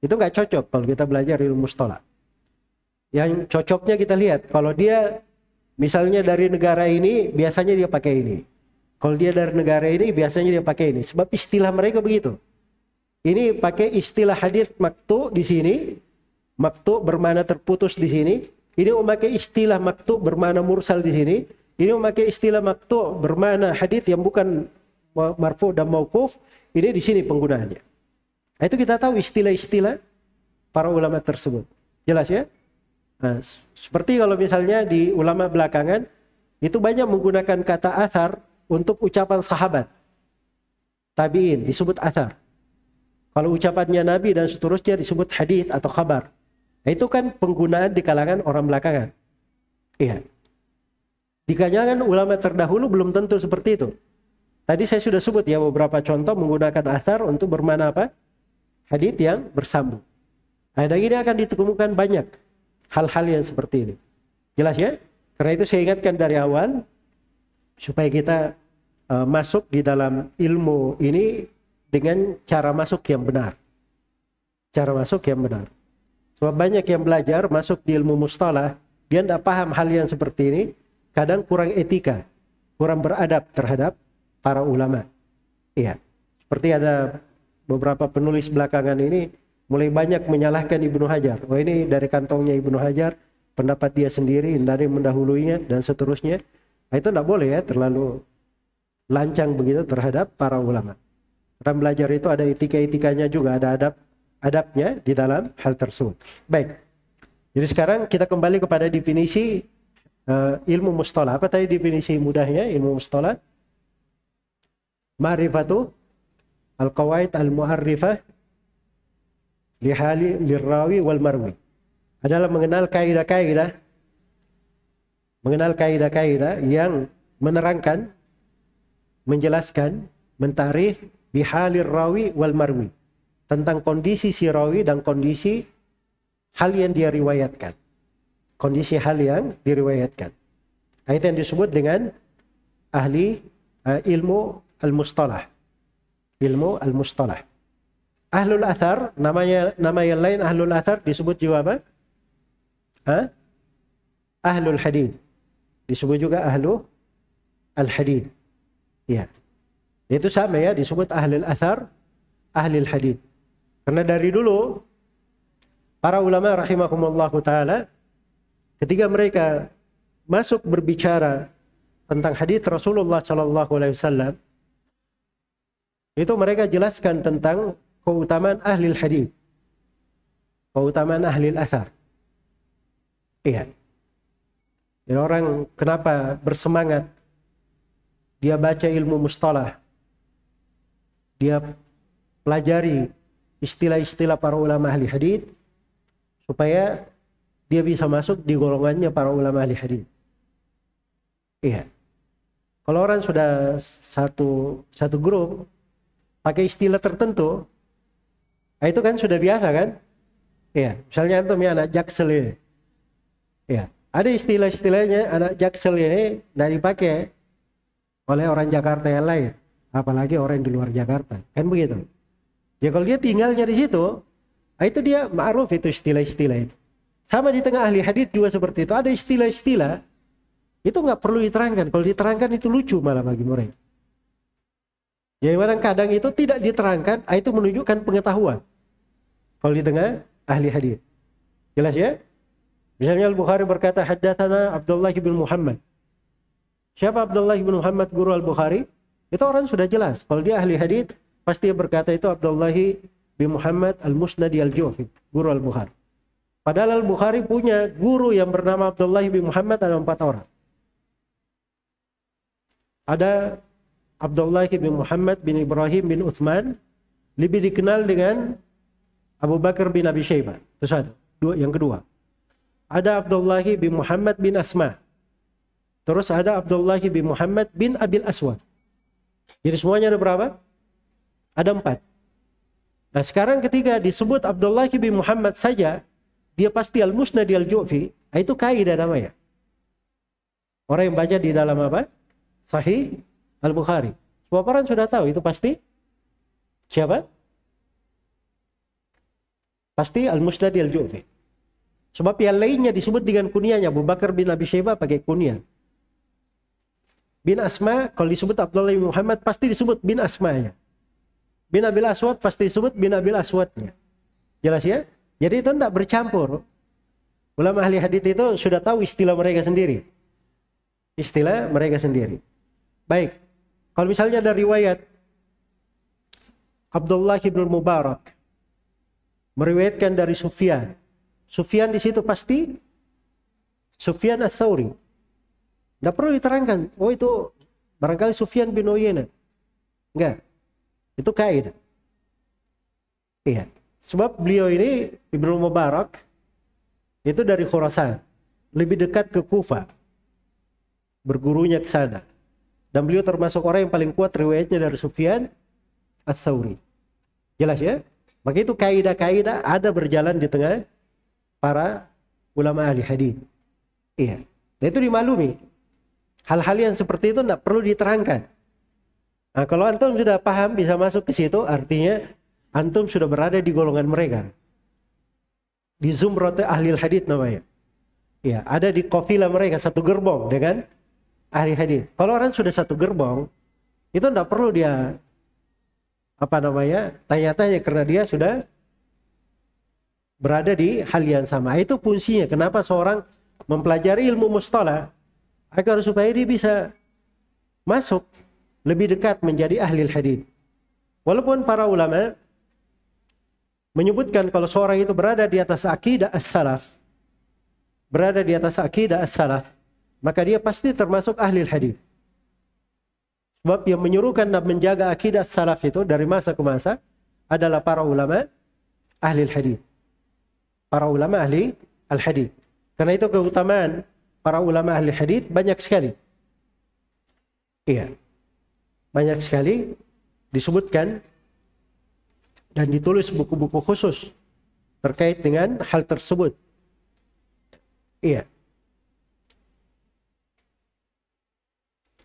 Itu nggak cocok kalau kita belajar ilmu mustalah. Yang cocoknya kita lihat, kalau dia misalnya dari negara ini, biasanya dia pakai ini. Kalau dia dari negara ini biasanya dia pakai ini. Sebab istilah mereka begitu. Ini pakai istilah hadits maktu di sini. Maktu bermakna terputus di sini. Ini memakai istilah maktu bermakna mursal di sini. Ini memakai istilah maktu bermakna hadits yang bukan marfu dan mauquf. Ini di sini penggunaannya. Nah, itu kita tahu istilah-istilah para ulama tersebut. Jelas ya? Nah, seperti kalau misalnya di ulama belakangan itu banyak menggunakan kata athar untuk ucapan sahabat. Tabi'in disebut athar. Kalau ucapannya Nabi dan seterusnya disebut hadis atau khabar. Nah, itu kan penggunaan di kalangan orang belakangan. Iya. Di kalangan ulama terdahulu belum tentu seperti itu. Tadi saya sudah sebut ya beberapa contoh menggunakan athar untuk bermakna apa? Hadis yang bersambung. Nah, dan ini akan ditemukan banyak hal-hal yang seperti ini. Jelas ya? Karena itu saya ingatkan dari awal supaya kita masuk di dalam ilmu ini dengan cara masuk yang benar. Cara masuk yang benar. Sebab banyak yang belajar masuk di ilmu mustalah, dia tidak paham hal yang seperti ini, kadang kurang etika, kurang beradab terhadap para ulama. Iya. Seperti ada beberapa penulis belakangan ini mulai banyak menyalahkan Ibnu Hajar. Oh, ini dari kantongnya Ibnu Hajar, pendapat dia sendiri, tidak ada yang mendahulunya, dan seterusnya. Nah, itu tidak boleh ya, terlalu lancang begitu terhadap para ulama. Karena belajar itu ada etika-etikanya juga, ada adabnya di dalam hal tersebut. Baik. Jadi sekarang kita kembali kepada definisi ilmu mustalah. Apa tadi definisi mudahnya ilmu mustalah? Ma'rifatu al-qawaid al-mu'arrifah lihali lirrawi wal marwi. Adalah mengenal kaidah-kaidah yang menerangkan, menjelaskan, mentarif bihalir rawi wal marwi, tentang kondisi si rawi dan kondisi hal yang dia riwayatkan. Kondisi hal yang diriwayatkan. Itu yang disebut dengan ahli ilmu al-mustalah. Ilmu al-mustalah. Ahlul athar, nama yang lain ahlul athar disebut juga apa? Ahlul hadith. Disebut juga ahlu al-hadith. Ya. Itu sama ya, disebut ahlul athar, ahlul hadith. Karena dari dulu para ulama rahimahumullah taala ketika mereka masuk berbicara tentang hadits Rasulullah sallallahu alaihi wasallam, itu mereka jelaskan tentang keutamaan ahli hadits, keutamaan ahli athar. Iya. Jadi orang kenapa bersemangat dia baca ilmu mustalah, dia pelajari istilah-istilah para ulama ahli hadits supaya dia bisa masuk di golongannya para ulama ahli hadits. Iya. Kalau orang sudah satu grup pakai istilah tertentu, itu kan sudah biasa kan? Iya. Misalnya antum ya anak Jaksel ini. Iya. Ada istilah-istilahnya anak Jaksel ini tidak dipakai oleh orang Jakarta yang lain, apalagi orang di luar Jakarta. Kan begitu. Ya kalau dia tinggalnya di situ, itu dia ma'ruf itu istilah-istilah itu. Sama di tengah ahli hadits juga seperti itu. Ada istilah-istilah itu nggak perlu diterangkan. Kalau diterangkan itu lucu malah bagi mereka. Jadi kadang itu tidak diterangkan, itu menunjukkan pengetahuan. Kalau di tengah ahli hadits. Jelas ya? Misalnya Al-Bukhari berkata, haddatsana Abdullah bin Muhammad. Siapa Abdullah bin Muhammad guru Al-Bukhari? Itu orang sudah jelas. Kalau dia ahli hadits, pasti dia berkata itu Abdullah bin Muhammad al-Musnadi al-Ju'fi, guru Al-Bukhari. Padahal Al-Bukhari punya guru yang bernama Abdullah bin Muhammad, ada 4 orang. Ada Abdullah bin Muhammad bin Ibrahim bin Uthman, lebih dikenal dengan Abu Bakar bin Abi Syaibah. Itu satu. Yang kedua. Ada Abdullah bin Muhammad bin Asma. Terus ada Abdullah bin Muhammad bin Abil Aswad. Jadi semuanya ada berapa? Ada 4. Nah sekarang ketika disebut Abdullah bin Muhammad saja, dia pasti al-Musnadi al-Ju'fi, itu kaidah namanya. Orang yang baca di dalam apa? Sahih Al-Bukhari. Semua orang sudah tahu itu pasti siapa? Pasti al-Musnadi al-Ju'fi. Sebab yang lainnya disebut dengan kunyahnya. Abu Bakar bin Abi Syaibah pakai kunyah. Bin Asma, kalau disebut Abdullah bin Muhammad pasti disebut bin Asmanya. Bin Abil Aswad pasti disebut bin Abil Aswadnya. Jelas ya? Jadi itu tidak bercampur. Ulama ahli hadits itu sudah tahu istilah mereka sendiri. Istilah mereka sendiri. Baik. Kalau misalnya ada riwayat Abdullah bin Mubarak meriwayatkan dari Sufyan. Sufyan di situ pasti Sufyan Ats-Tsauri. Tidak perlu diterangkan. Oh itu barangkali Sufyan bin Uyainah. Enggak. Itu kaidah. Iya. Sebab beliau ini Ibnu Mubarak itu dari Khurasan. Lebih dekat ke Kufa. Bergurunya ke sana. Dan beliau termasuk orang yang paling kuat riwayatnya dari Sufyan Ats-Tsauri. Jelas ya? Maka itu kaidah-kaidah ada berjalan di tengah para ulama ahli hadis. Iya. Dan itu dimaklumi. Hal-hal yang seperti itu tidak perlu diterangkan. Nah, kalau antum sudah paham bisa masuk ke situ, artinya antum sudah berada di golongan mereka. Di zumrat ahli hadits namanya. Ya, ada di kafilah mereka satu gerbong dengan ahli hadits. Kalau orang sudah satu gerbong, itu tidak perlu dia tanya-tanya karena dia sudah berada di hal yang sama. Itu fungsinya. Kenapa seorang mempelajari ilmu mustalah? Agar supaya dia bisa masuk lebih dekat menjadi ahli hadits. Walaupun para ulama menyebutkan kalau seorang itu berada di atas akidah as-salaf, maka dia pasti termasuk ahli hadits. Sebab yang menyuruhkan dan menjaga akidah as-salaf itu dari masa ke masa adalah para ulama ahli hadits. Para ulama ahli al-hadits. Karena itu keutamaan para ulama ahli hadits banyak sekali. Iya. Banyak sekali disebutkan dan ditulis buku-buku khusus terkait dengan hal tersebut. Iya.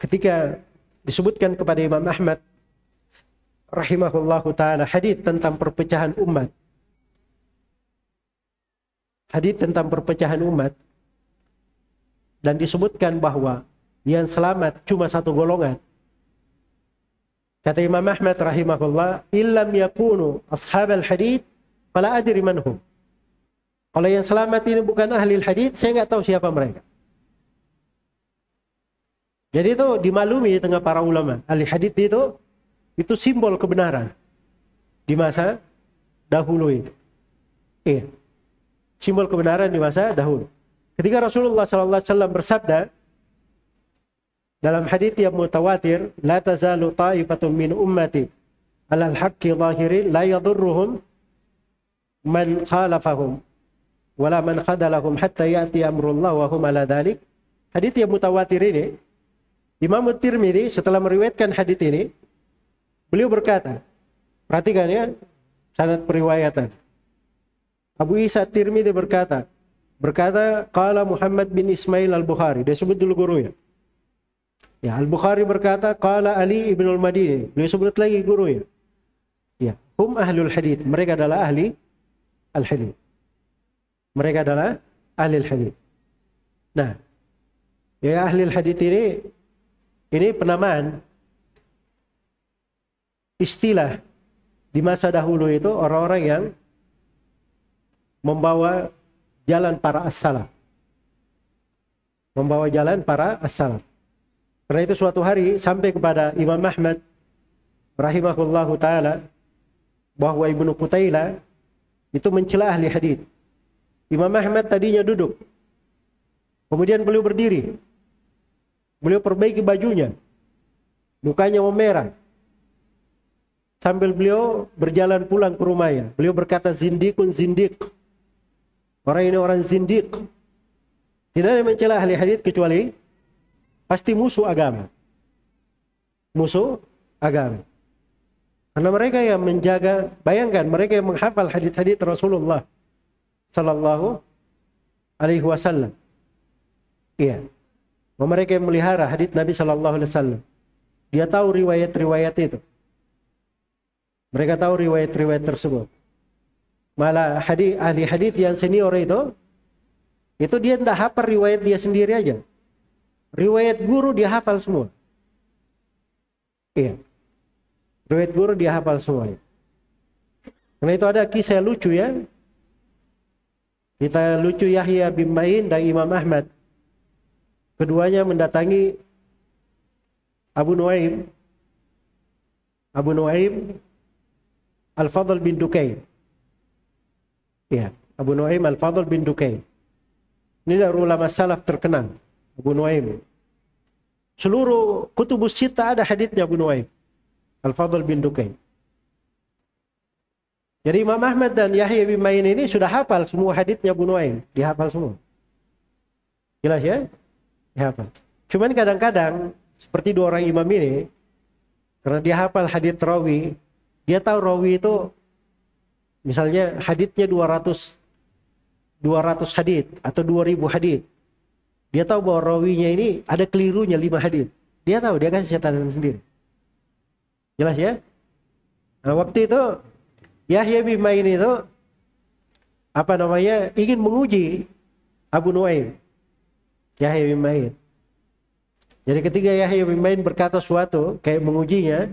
Ketika disebutkan kepada Imam Ahmad rahimahullahu taala hadits tentang perpecahan umat. Hadits tentang perpecahan umat. Dan disebutkan bahwa yang selamat cuma satu golongan. Kata Imam Ahmad rahimahullah, illam yakunu ashabal hadits fala adri manhum. Kalau yang selamat ini bukan ahli hadits, saya nggak tahu siapa mereka. Jadi itu dimaklumi di tengah para ulama. Ahli hadits itu simbol kebenaran di masa dahulu itu. Iya. Simbol kebenaran di masa dahulu. Ketika Rasulullah SAW bersabda dalam hadits yang mutawatir, la tazalu ta'ifatun min ummati 'alal haqqi zahirin la yadurruhum man khalafahum wala man khadalahum hatta ya'ti amrullah wa hum 'ala dzalik. Hadits yang mutawatir ini, Imam Tirmidzi setelah meriwayatkan hadits ini, beliau berkata, perhatikan ya sanad periwayatan. Abu Isa Tirmidzi berkata qala Muhammad bin Ismail al-Bukhari, dia sebut dulu gurunya. Ya, Al-Bukhari berkata qala Ali ibn al-Madini, beliau sebut lagi gurunya. Ya, hum ahlul hadits, mereka adalah ahli al-hadits. Mereka adalah ahli al-hadits. Nah, ya ahli al-hadits ini penamaan istilah di masa dahulu itu orang-orang yang membawa jalan para as-salaf. Membawa jalan para as-salaf. Karena itu suatu hari sampai kepada Imam Ahmad rahimahullahu taala bahwa Ibnu Qutailah itu mencela ahli hadits. Imam Ahmad tadinya duduk. Kemudian beliau berdiri. Beliau perbaiki bajunya. Mukanya memerah. Sambil beliau berjalan pulang ke rumahnya. Beliau berkata zindikun zindik. Orang ini orang zindik. Tidak ada yang mencela ahli hadits kecuali pasti musuh agama. Musuh agama. Karena mereka yang menjaga, bayangkan mereka yang menghafal hadits-hadits Rasulullah sallallahu alaihi wasallam. Iya. Mereka yang melihara hadits Nabi sallallahu alaihi wasallam. Dia tahu riwayat-riwayat itu. Mereka tahu riwayat-riwayat tersebut. Malah ahli hadits yang senior itu dia tidak hafal riwayat dia sendiri aja. Riwayat guru dia hafal semua. Iya. Riwayat guru dia hafal semua. Karena itu ada kisah lucu ya. Kita lucu Yahya bin Ma'in dan Imam Ahmad. Keduanya mendatangi Abu Nuaim Al-Fadl bin Dukain. Ya, Abu Nuaim Al-Fadl bin Dukain. Ini dari ulama salaf terkenal, Abu Nuaim. Seluruh kutubus sittah ada haditsnya Abu Nuaim Al-Fadl bin Dukain. Jadi Imam Ahmad dan Yahya bin Ma'in ini sudah hafal semua haditsnya Abu Nuaim, dihafal semua. Jelas ya? Dihafal. Cuman kadang-kadang seperti dua orang imam ini, karena dia hafal hadits rawi, dia tahu rawi itu misalnya haditsnya 200 hadits atau 2000 hadits. Dia tahu bahwa rawinya ini ada kelirunya 5 hadits. Dia tahu, dia kasih catatan sendiri. Jelas ya? Nah, waktu itu Yahya bin Ma'in itu ingin menguji Abu Nuaim. Yahya bin Ma'in. Jadi ketika Yahya bin Ma'in berkata sesuatu kayak mengujinya,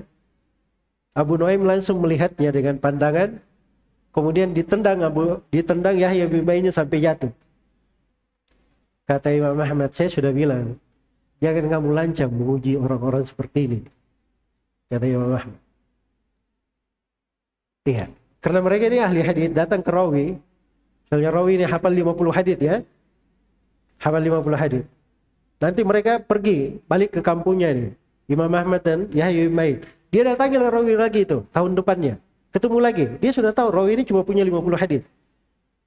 Abu Nuaim langsung melihatnya dengan pandangan, kemudian ditendang Yahya bin Ma'innya sampai jatuh. Kata Imam Ahmad, saya sudah bilang, jangan kamu lancang menguji orang-orang seperti ini. Kata Imam Ahmad. Iya. Karena mereka ini ahli hadits, datang ke rawi. Misalnya rawi ini hafal 50 hadits ya. Hafal 50 hadits. Nanti mereka pergi balik ke kampungnya ini. Imam Ahmad dan Yahya bin Ma'in. Dia datangi rawi lagi itu tahun depannya. Ketemu lagi. Dia sudah tahu rawi ini cuma punya 50 hadits.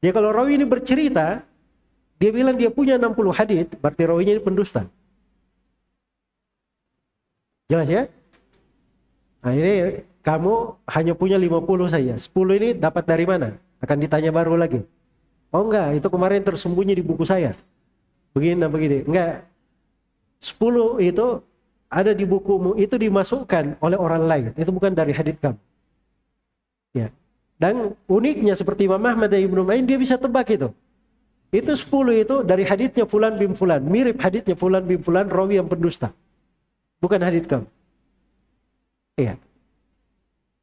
Jadi kalau rawi ini bercerita, dia bilang dia punya 60 hadits, berarti rawinya ini pendusta. Jelas ya? Nah ini kamu hanya punya 50 saja. 10 ini dapat dari mana? Akan ditanya baru lagi. Oh enggak, itu kemarin tersembunyi di buku saya. Begini dan begini. Enggak. 10 itu ada di bukumu, itu dimasukkan oleh orang lain. Itu bukan dari hadits kamu. Ya. Dan uniknya seperti Imam Ahmad dan Ibnu Ma'in, dia bisa tebak itu. Itu 10 itu dari haditsnya fulan bin fulan. Mirip haditsnya fulan bin fulan, rawi yang pendusta. Bukan hadits kamu. Iya.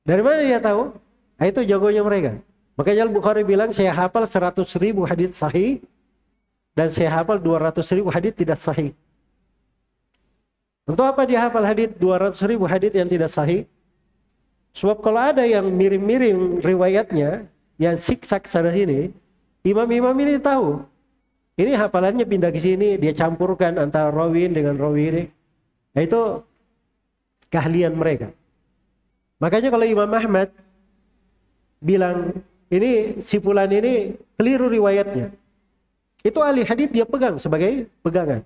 Dari mana dia tahu? Nah, itu jagonya mereka. Makanya Al-Bukhari bilang, saya hafal 100.000 hadits sahih dan saya hafal 200.000 hadits tidak sahih. Untuk apa dia hafal hadits 200.000 hadits yang tidak sahih? Sebab kalau ada yang miring-miring riwayatnya, yang siksak sana sini, imam-imam ini tahu. Ini hafalannya pindah ke sini, dia campurkan antara rawi dengan rawi ini. Nah, itu keahlian mereka. Makanya kalau Imam Ahmad bilang, ini si fulan ini keliru riwayatnya. Itu ahli hadits dia pegang sebagai pegangan.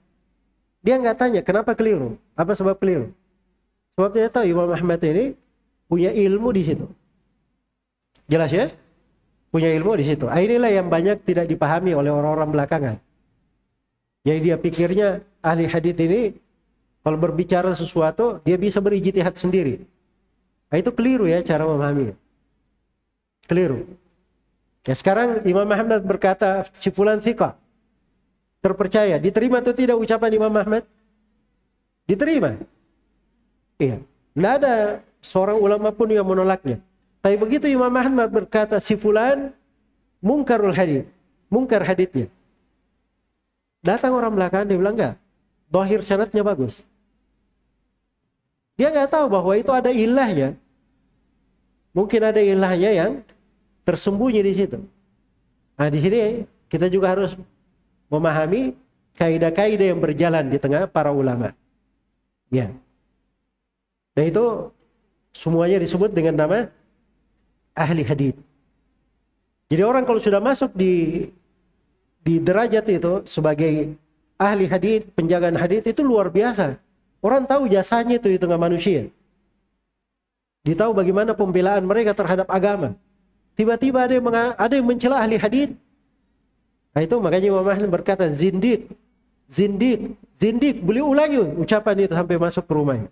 Dia nggak tanya kenapa keliru, apa sebab keliru. Sebab dia tahu Imam Ahmad ini punya ilmu di situ. Jelas ya? Punya ilmu di situ. Inilah yang banyak tidak dipahami oleh orang-orang belakangan. Jadi dia pikirnya ahli hadits ini kalau berbicara sesuatu dia bisa berijtihad sendiri. Nah, itu keliru ya cara memahami. Keliru. Ya sekarang Imam Ahmad berkata si fulan thiqah, terpercaya. Diterima atau tidak ucapan Imam Ahmad? Diterima. Iya. Tidak ada seorang ulama pun yang menolaknya. Tapi begitu Imam Ahmad berkata si fulan mungkarul hadits, mungkar haditsnya. Datang orang belakang dia bilang enggak. Dhahir sanadnya bagus. Dia nggak tahu bahwa itu ada ilahnya. Mungkin ada ilahnya yang tersembunyi di situ. Nah, di sini kita juga harus memahami kaidah-kaidah yang berjalan di tengah para ulama. Ya. Dan itu semuanya disebut dengan nama ahli hadits. Jadi orang kalau sudah masuk di derajat itu sebagai ahli hadits, penjagaan hadits itu luar biasa. Orang tahu jasanya itu di tengah manusia. Dia tahu bagaimana pembelaan mereka terhadap agama. Tiba-tiba ada yang mencela ahli hadits. Nah itu makanya Imam Ahmad berkata zindiq. Beliau ulangi ucapan itu sampai masuk ke rumahnya.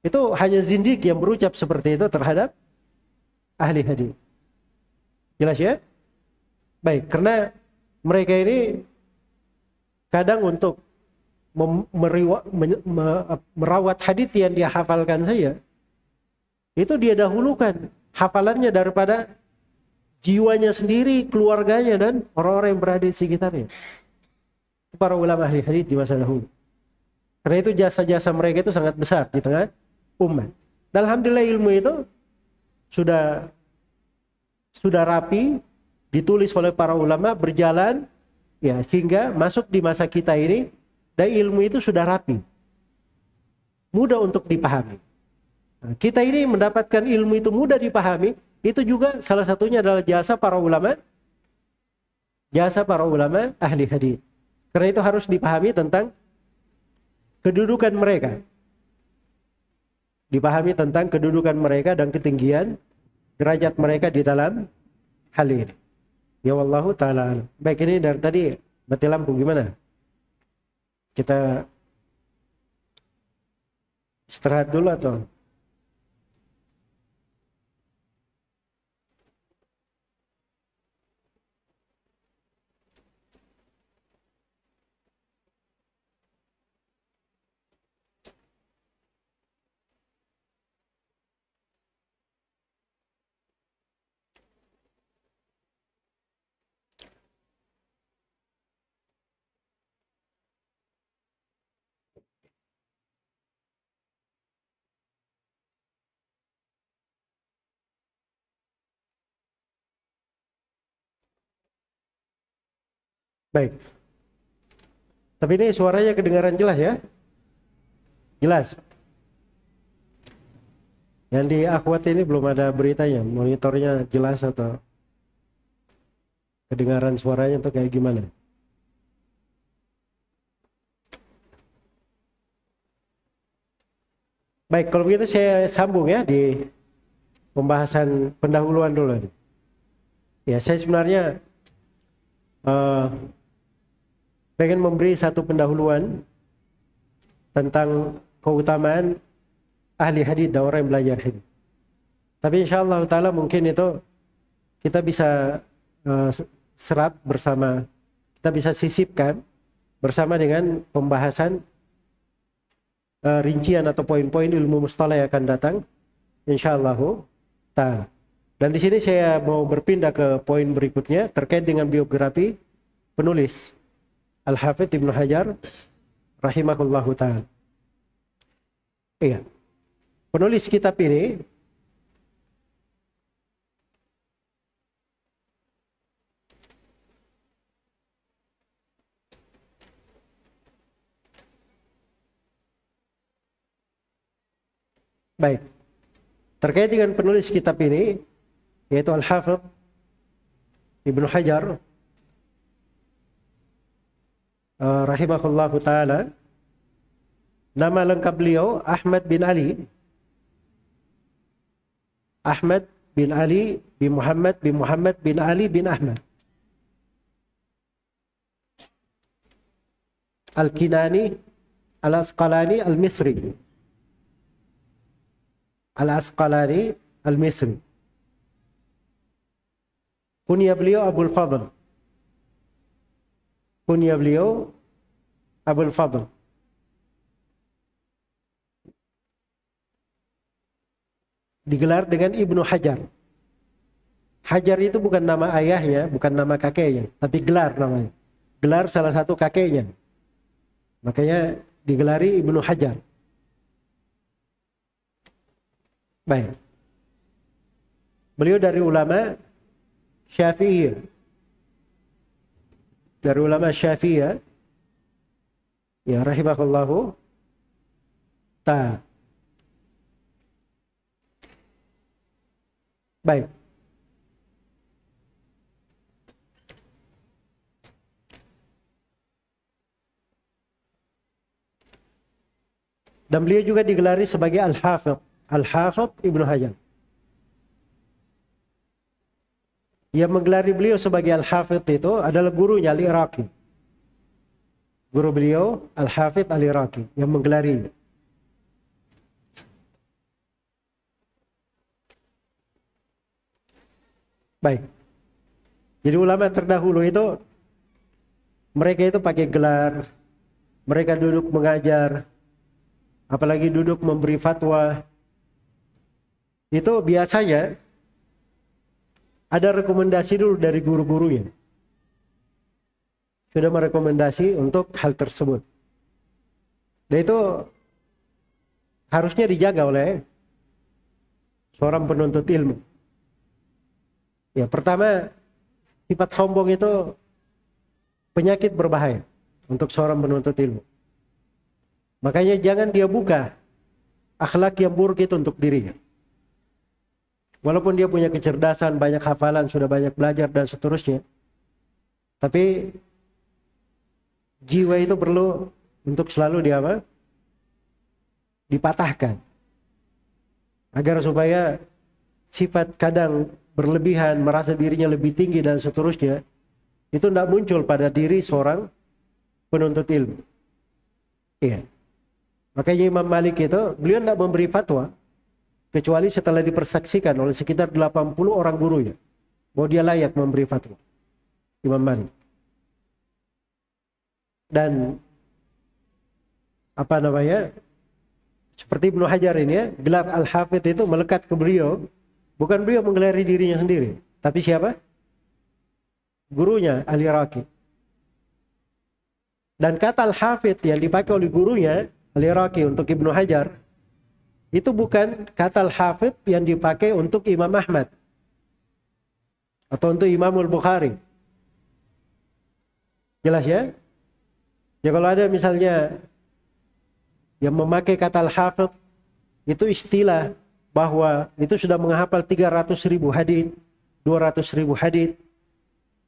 Itu hanya zindiq yang berucap seperti itu terhadap ahli hadits. Jelas ya? Baik, karena mereka ini kadang untuk merawat hadis yang dia hafalkan saja, itu dia dahulukan hafalannya daripada jiwanya sendiri, keluarganya, dan orang-orang yang berada di sekitarnya. Para ulama ahli hadis di masa dahulu. Karena itu jasa-jasa mereka itu sangat besar di tengah umat. Dan alhamdulillah ilmu itu sudah rapi, ditulis oleh para ulama, berjalan ya hingga masuk di masa kita ini, dan ilmu itu sudah rapi, mudah untuk dipahami. Nah, kita ini mendapatkan ilmu itu mudah dipahami, itu juga salah satunya adalah jasa para ulama ahli hadis. Karena itu harus dipahami tentang kedudukan mereka. Dipahami tentang kedudukan mereka dan ketinggian derajat mereka di dalam hal ini. Ya wallahu ta'ala. Baik, ini dari tadi mati lampu gimana? Kita istirahat dulu atau? Baik. Tapi ini suaranya kedengaran jelas ya? Jelas. Yang di akhwat ini belum ada beritanya, monitornya jelas atau kedengaran suaranya atau kayak gimana? Baik, kalau begitu saya sambung ya di pembahasan pendahuluan dulu. Ya, saya sebenarnya pengen memberi satu pendahuluan tentang keutamaan ahli hadis dan orang yang belajar hadis. Tapi insyaallah taala mungkin itu kita bisa serap bersama, kita bisa sisipkan bersama dengan pembahasan rincian atau poin-poin ilmu mustalah yang akan datang insyaallah taala. Dan di sini saya mau berpindah ke poin berikutnya terkait dengan biografi penulis Al-Hafidz Ibnu Hajar rahimahullahu ta'ala. Iya. Penulis kitab ini baik. Terkait dengan penulis kitab ini yaitu Al-Hafidz Ibnu Hajar rahimahullahu ta'ala. Nama lengkap beliau Ahmad bin Ali bin Muhammad bin Ali bin Ahmad Al-Kinani Al-Asqalani Al-Misri Al-Misri. Kunya beliau Abul Fadl. Digelar dengan Ibnu Hajar. Hajar itu bukan nama ayahnya, bukan nama kakeknya, tapi gelar namanya. Gelar salah satu kakeknya. Makanya digelari Ibnu Hajar. Baik. Beliau dari ulama Syafi'iyah. Ya rahimahullahu ta'ala. Baik. Dan beliau juga digelari sebagai Al-Hafidz Ibnu Hajar. Yang menggelari beliau sebagai Al-Hafidz itu adalah gurunya Al-Iraqi. Guru beliau Al-Hafidz Al-Iraqi yang menggelari. Baik. Jadi ulama terdahulu itu mereka itu pakai gelar mereka duduk mengajar, apalagi duduk memberi fatwa, itu biasanya ada rekomendasi dulu dari guru-gurunya. Sudah merekomendasi untuk hal tersebut. Dan itu harusnya dijaga oleh seorang penuntut ilmu. Ya, pertama, sifat sombong itu penyakit berbahaya untuk seorang penuntut ilmu. Makanya jangan dia buka akhlak yang buruk itu untuk dirinya. Walaupun dia punya kecerdasan, banyak hafalan, sudah banyak belajar dan seterusnya. Tapi jiwa itu perlu untuk selalu dipatahkan. Agar supaya sifat kadang berlebihan, merasa dirinya lebih tinggi dan seterusnya, itu tidak muncul pada diri seorang penuntut ilmu. Iya. Makanya Imam Malik itu, beliau tidak memberi fatwa, kecuali setelah dipersaksikan oleh sekitar 80 orang gurunya, bahwa dia layak memberi fatwa. Imam Malik. Dan seperti Ibnu Hajar ini ya, gelar Al-Hafidh itu melekat ke beliau. Bukan beliau menggelari dirinya sendiri, tapi siapa? Gurunya, Al-Iraqi. Dan kata Al-Hafidh yang dipakai oleh gurunya, Al-Iraqi, untuk Ibnu Hajar, itu bukan kata Al-Hafidh yang dipakai untuk Imam Ahmad atau untuk Imam Al-Bukhari. Jelas ya? Ya, kalau ada misalnya yang memakai kata Al-Hafidh, itu istilah bahwa itu sudah menghafal 300.000 hadits, 200.000 hadits.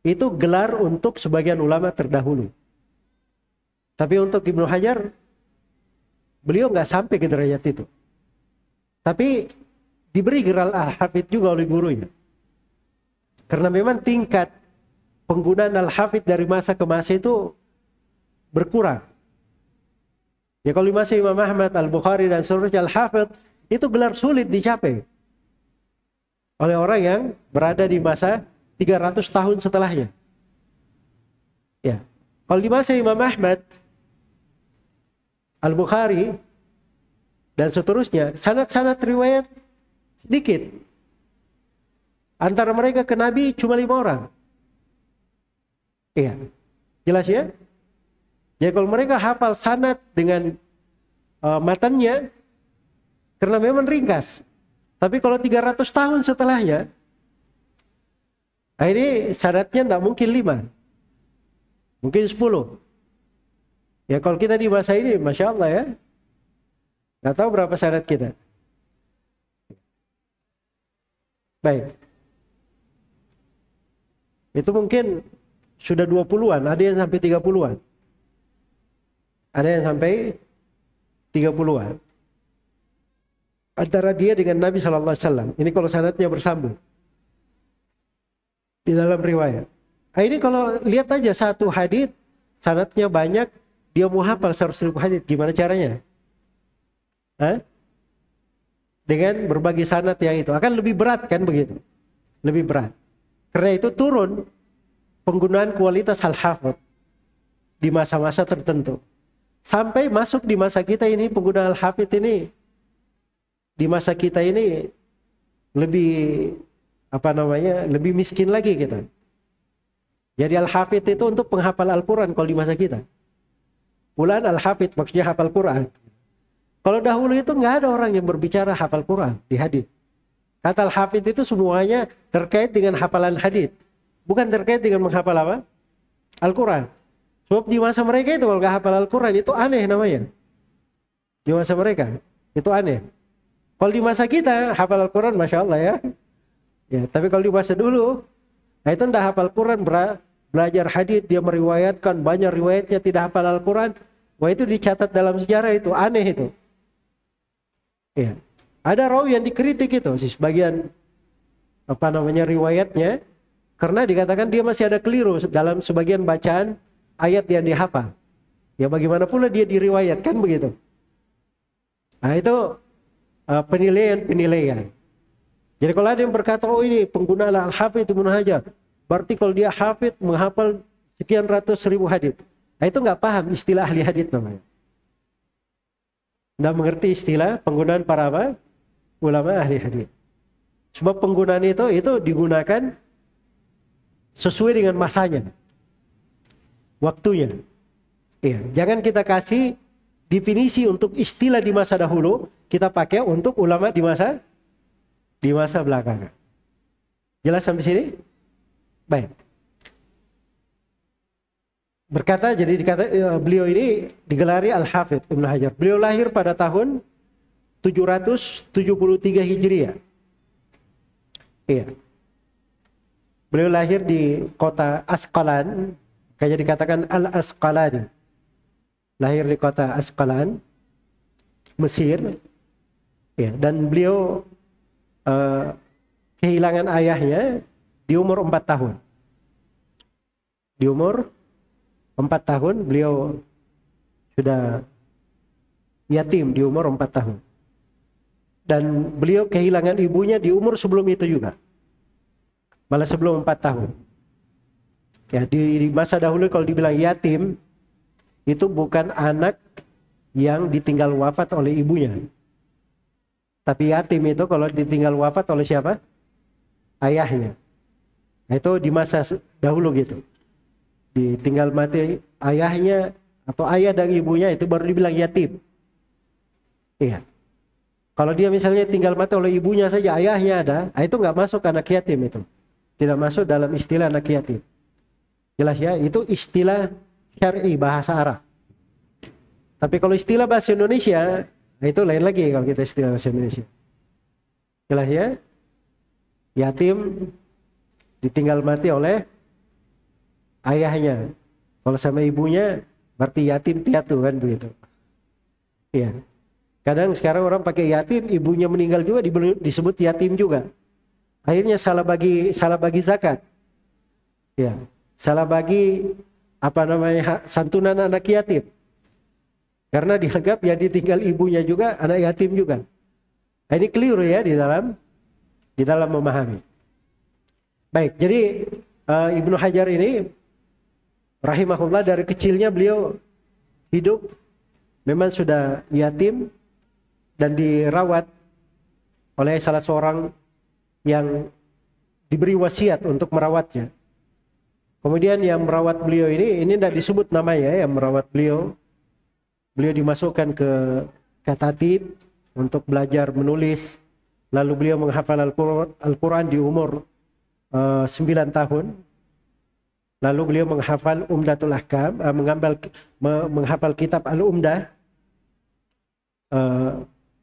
Itu gelar untuk sebagian ulama terdahulu. Tapi untuk Ibnu Hajar, beliau nggak sampai ke derajat itu. Tapi diberi gelar Al-Hafidh juga oleh gurunya. Karena memang tingkat penggunaan Al-Hafidh dari masa ke masa itu berkurang. Ya, kalau di masa Imam Ahmad, Al-Bukhari dan seterusnya, Al-Hafidh itu gelar sulit dicapai oleh orang yang berada di masa 300 tahun setelahnya. Ya. Kalau di masa Imam Ahmad, Al-Bukhari dan seterusnya, sanad-sanad riwayat sedikit. Antara mereka ke Nabi cuma 5 orang. Iya. Jelas ya? Jadi kalau mereka hafal sanad dengan matannya, karena memang ringkas. Tapi kalau 300 tahun setelahnya, ini sanadnya tidak mungkin 5. Mungkin 10. Ya, kalau kita di masa ini, Masya Allah ya, nggak tahu berapa sanad kita. Baik. Itu mungkin sudah 20-an, ada yang sampai 30-an. Ada yang sampai 30-an. Antara dia dengan Nabi SAW. Ini kalau sanadnya bersambung di dalam riwayat. Nah, ini kalau lihat aja satu hadits, sanadnya banyak, dia mau hafal 100.000 hadits, gimana caranya? Hah? Dengan berbagai sanad yang itu akan lebih berat kan begitu? Lebih berat. Karena itu turun penggunaan kualitas Al-Hafidh di masa-masa tertentu. Sampai masuk di masa kita ini, penggunaan Al-Hafidh ini di masa kita ini lebih lebih miskin lagi kita. Jadi Al-Hafidh itu untuk penghafal Al-Quran kalau di masa kita. Fulan Al-Hafidh maksudnya hafal Quran. Kalau dahulu itu nggak ada orang yang berbicara hafal Quran di hadits. Kata Al-Hafidh itu semuanya terkait dengan hafalan hadits, bukan terkait dengan menghafal apa? Al-Quran. Sebab di masa mereka itu kalau nggak hafal Al-Quran itu aneh namanya. Di masa mereka itu aneh. Kalau di masa kita hafal Al-Quran, Masya Allah ya. Ya, tapi kalau di masa dulu, nah itu tidak hafal Quran, belajar hadits, dia meriwayatkan banyak riwayatnya tidak hafal Al-Quran. Wah, itu dicatat dalam sejarah, itu aneh itu. Ya. Ada rawi yang dikritik itu, sebagian riwayatnya, karena dikatakan dia masih ada keliru dalam sebagian bacaan ayat yang dihafal. Ya, bagaimana pula dia diriwayatkan begitu. Nah, itu penilaian. Jadi kalau ada yang berkata, oh ini penggunaan Al-Hafidh Ibnu Hajar, berarti kalau dia hafidh menghafal sekian ratus ribu hadits. Nah, itu nggak paham istilah ahli hadits namanya. Nggak mengerti istilah penggunaan para apa? Ulama ahli hadits. Sebab penggunaan itu digunakan sesuai dengan masanya, waktunya. Iya, jangan kita kasih definisi untuk istilah di masa dahulu, kita pakai untuk ulama di masa belakangan. Jelas sampai sini? Baik. Berkata, jadi beliau ini digelari Al-Hafidh Ibnu Hajar. Beliau lahir pada tahun 773 Hijriah. Iya. Beliau lahir di kota Asqalan, kayak dikatakan Al-Asqalani. Lahir di kota Asqalan, Mesir. Ya, dan beliau kehilangan ayahnya di umur 4 tahun. Di umur 4 tahun beliau sudah yatim di umur 4 tahun. Dan beliau kehilangan ibunya di umur sebelum itu juga. Malah sebelum 4 tahun. Ya, di masa dahulu kalau dibilang yatim, itu bukan anak yang ditinggal wafat oleh ibunya. Tapi yatim itu kalau ditinggal wafat oleh siapa? Ayahnya. Nah, itu di masa dahulu gitu. Ditinggal mati ayahnya atau ayah dan ibunya itu baru dibilang yatim. Iya. Kalau dia misalnya tinggal mati oleh ibunya saja, ayahnya ada, itu nggak masuk anak yatim itu. Tidak masuk dalam istilah anak yatim. Jelas ya, itu istilah syar'i bahasa Arab. Tapi kalau istilah bahasa Indonesia, itu lain lagi kalau kita istilah bahasa Indonesia. Jelas ya? Yatim ditinggal mati oleh ayahnya. Kalau sama ibunya berarti yatim piatu kan begitu. Iya. Kadang sekarang orang pakai yatim, ibunya meninggal juga disebut yatim juga. Akhirnya salah bagi zakat. Ya, salah bagi santunan anak yatim. Karena dianggap yang ditinggal ibunya juga anak yatim juga. Nah, ini keliru ya di dalam memahami. Baik, jadi Ibnu Hajar ini rahimahullah dari kecilnya beliau hidup memang sudah yatim dan dirawat oleh salah seorang yang diberi wasiat untuk merawatnya. Kemudian yang merawat beliau ini tidak disebut namanya, yang merawat beliau. Beliau dimasukkan ke katatib untuk belajar menulis. Lalu beliau menghafal Al-Quran di umur 9 tahun. Lalu beliau menghafal Umdatul Ahkam, menghafal kitab Al-Umdah,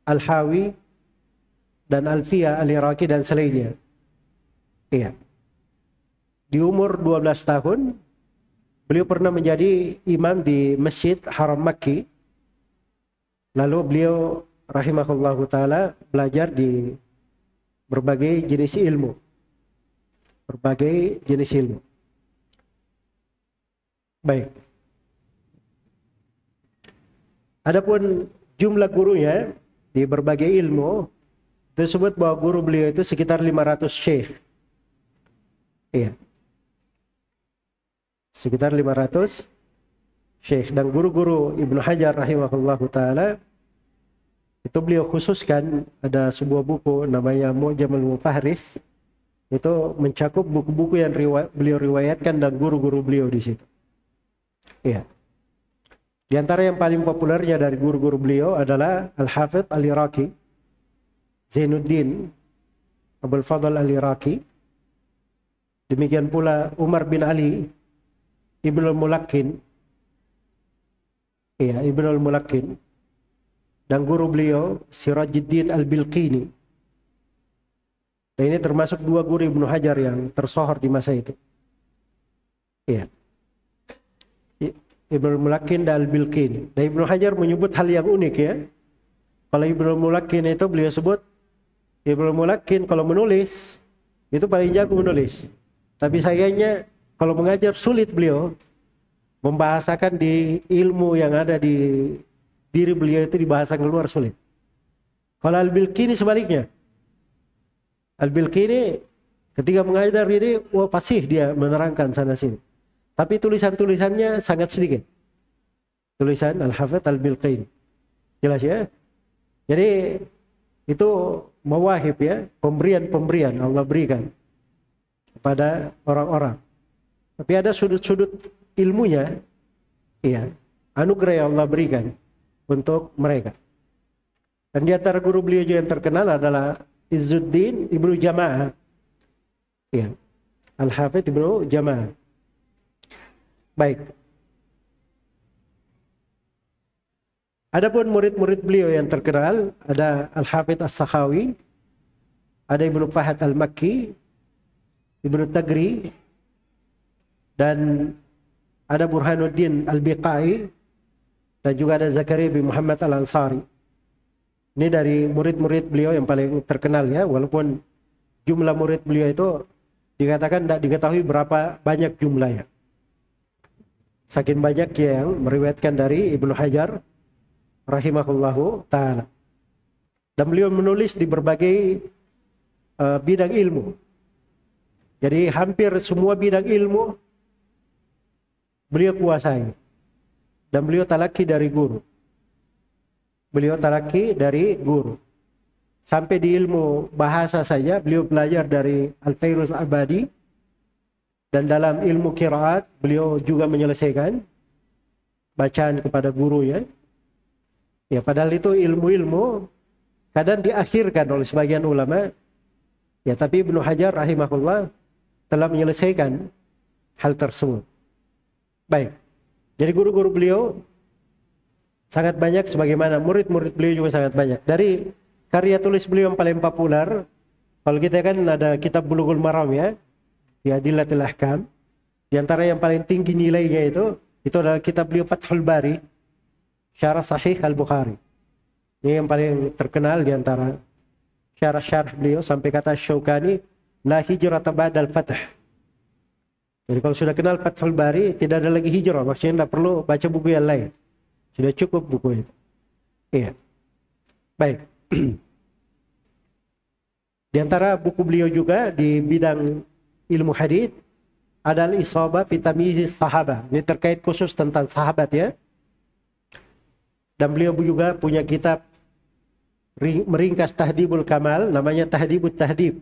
Al-Hawi, dan Alfiyah Al-Iraqi dan selainnya. Iya. Di umur 12 tahun, beliau pernah menjadi imam di Masjid Haram Makki. Lalu beliau rahimahullahu ta'ala belajar di berbagai jenis ilmu. Berbagai jenis ilmu. Baik. Adapun jumlah gurunya di berbagai ilmu, disebut bahwa guru beliau itu sekitar 500 syekh. Iya. Sekitar 500 syekh. Dan guru-guru Ibnu Hajar rahimahullahu ta'ala, itu beliau khususkan ada sebuah buku namanya Mu'jamul Mufahris. Itu mencakup buku-buku yang beliau riwayatkan dan guru-guru beliau di situ. Iya. Di antara yang paling populernya dari guru-guru beliau adalah Al-Hafidh Al-Iraqi, Zainuddin Abul Fadl Al-Iraqi. Demikian pula Umar bin Ali Ibnul Mulakkin. Iya, Ibnul Mulakkin. Dan guru beliau Sirajuddin Al-Bilqini. Dan ini termasuk dua guru Ibnu Hajar yang tersohor di masa itu. Iya. Ibnul Mulakkin dan Al-Bilqini. Dan Ibnu Hajar menyebut hal yang unik ya. Kalau Ibnul Mulakkin itu beliau sebut, Ibnul Mulakkin kalau menulis itu paling jago menulis. Tapi sayangnya kalau mengajar sulit beliau membahasakan di ilmu yang ada di diri beliau itu dibahasakan keluar sulit. Kalau Al-Bilqini sebaliknya. Al-Bilqini ketika mengajar ini fasih dia menerangkan sana sini. Tapi tulisan-tulisannya sangat sedikit. tulisan Al-Hafidz Al-Bilqini. Jelas ya? Jadi itu mawahib ya, pemberian Allah berikan kepada orang-orang. Tapi ada sudut-sudut ilmunya, ya, anugerah yang Allah berikan untuk mereka. Dan di antara guru beliau juga yang terkenal adalah Izzuddin Ibnu Jama'ah. Ya. Al-Hafidz Ibnu Jama'ah. Baik. Adapun murid-murid beliau yang terkenal ada Al-Hafidz As-Sakhawi, ada Ibnu Fahad Al-Makki, Ibnu Tagri, dan ada Burhanuddin Al-Biqai, dan juga ada Zakaria bin Muhammad Al-Ansari. Ini dari murid-murid beliau yang paling terkenal ya, walaupun jumlah murid beliau itu dikatakan tidak diketahui berapa banyak jumlahnya. Saking banyak yang meriwayatkan dari Ibnu Hajar rahimahullahu ta'ala. Dan beliau menulis di berbagai bidang ilmu. Jadi hampir semua bidang ilmu beliau kuasai. Dan beliau talaki dari guru. Beliau talaki dari guru. Sampai di ilmu bahasa saja beliau belajar dari Al-Fairuz Abadi. Dan dalam ilmu qiraat beliau juga menyelesaikan bacaan kepada guru ya. Ya, padahal itu ilmu-ilmu kadang diakhirkan oleh sebagian ulama. Ya, tapi Ibnu Hajar rahimahullah telah menyelesaikan hal tersebut. Baik. Jadi guru-guru beliau sangat banyak, sebagaimana murid-murid beliau juga sangat banyak. Dari karya tulis beliau yang paling populer, kalau kita kan ada kitab Bulughul Maram ya, di Adillatul Ahkam. Di antara yang paling tinggi nilainya itu adalah kitab beliau Fathul Bari, Syarah Sahih Al-Bukhari. Ini yang paling terkenal di antara syarah-syarah beliau, sampai kata Syaukani, la hijrata ba'dal fath. Jadi kalau sudah kenal Fathul Bari, tidak ada lagi hijrah, maksudnya tidak perlu baca buku yang lain. Sudah cukup buku itu. Iya. Baik. Di antara buku beliau juga di bidang ilmu hadis ada Al-Isabah fi Tamyizis Sahabah. Ini terkait khusus tentang sahabat ya. Dan beliau juga punya kitab meringkas Tahdhibul Kamal, namanya Tahdhibut Tahdhib.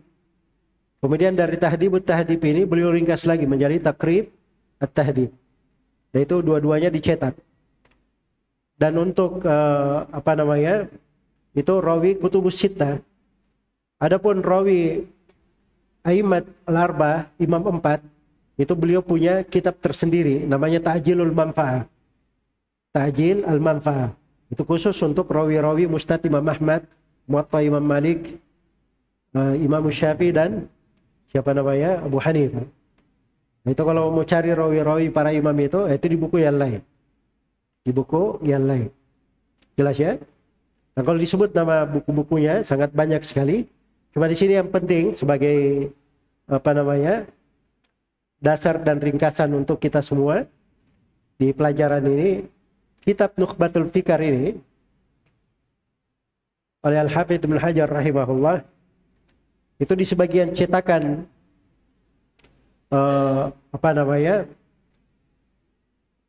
Kemudian dari Tahdhibut Tahdhib ini beliau ringkas lagi menjadi Taqrib At-Tahdhib. Dan itu dua-duanya dicetak. Dan untuk itu rawi Kutubus Sittah. Adapun rawi A'immat Al-Arba, Imam 4, itu beliau punya kitab tersendiri namanya Ta'jilul Manfa'ah. Ta'jil Al-Manfa'ah. Itu khusus untuk rawi-rawi Musnad Imam Ahmad, Muwatta Imam Malik, Imam Syafi'i dan Abu Hanifah. Nah, itu kalau mau cari rawi-rawi para imam itu di buku yang lain. Di buku yang lain. Jelas ya? Nah, kalau disebut nama buku-bukunya sangat banyak sekali. Cuma di sini yang penting sebagai dasar dan ringkasan untuk kita semua di pelajaran ini, kitab Nukhbatul Fikar ini oleh Al-Hafidz Ibnu Hajar rahimahullah itu di sebagian cetakan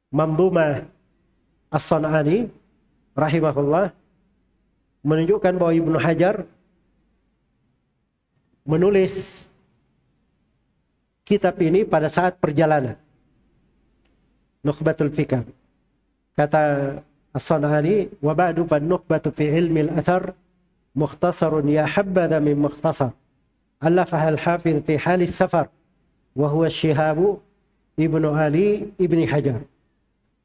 Mamdumah As-San'ani rahimahullah menunjukkan bahwa Ibnu Hajar menulis kitab ini pada saat perjalanan. Nukhbatul Fikar. Kata As-San'ani, wa ba'du fan nukhbatu fi ilmi al-athar mukhtasarun ya habbadha min mukhtasar. Allafaha al-Hafidz fi halis safar wa huwa Syihabu Ibnu Ali Ibni Hajar.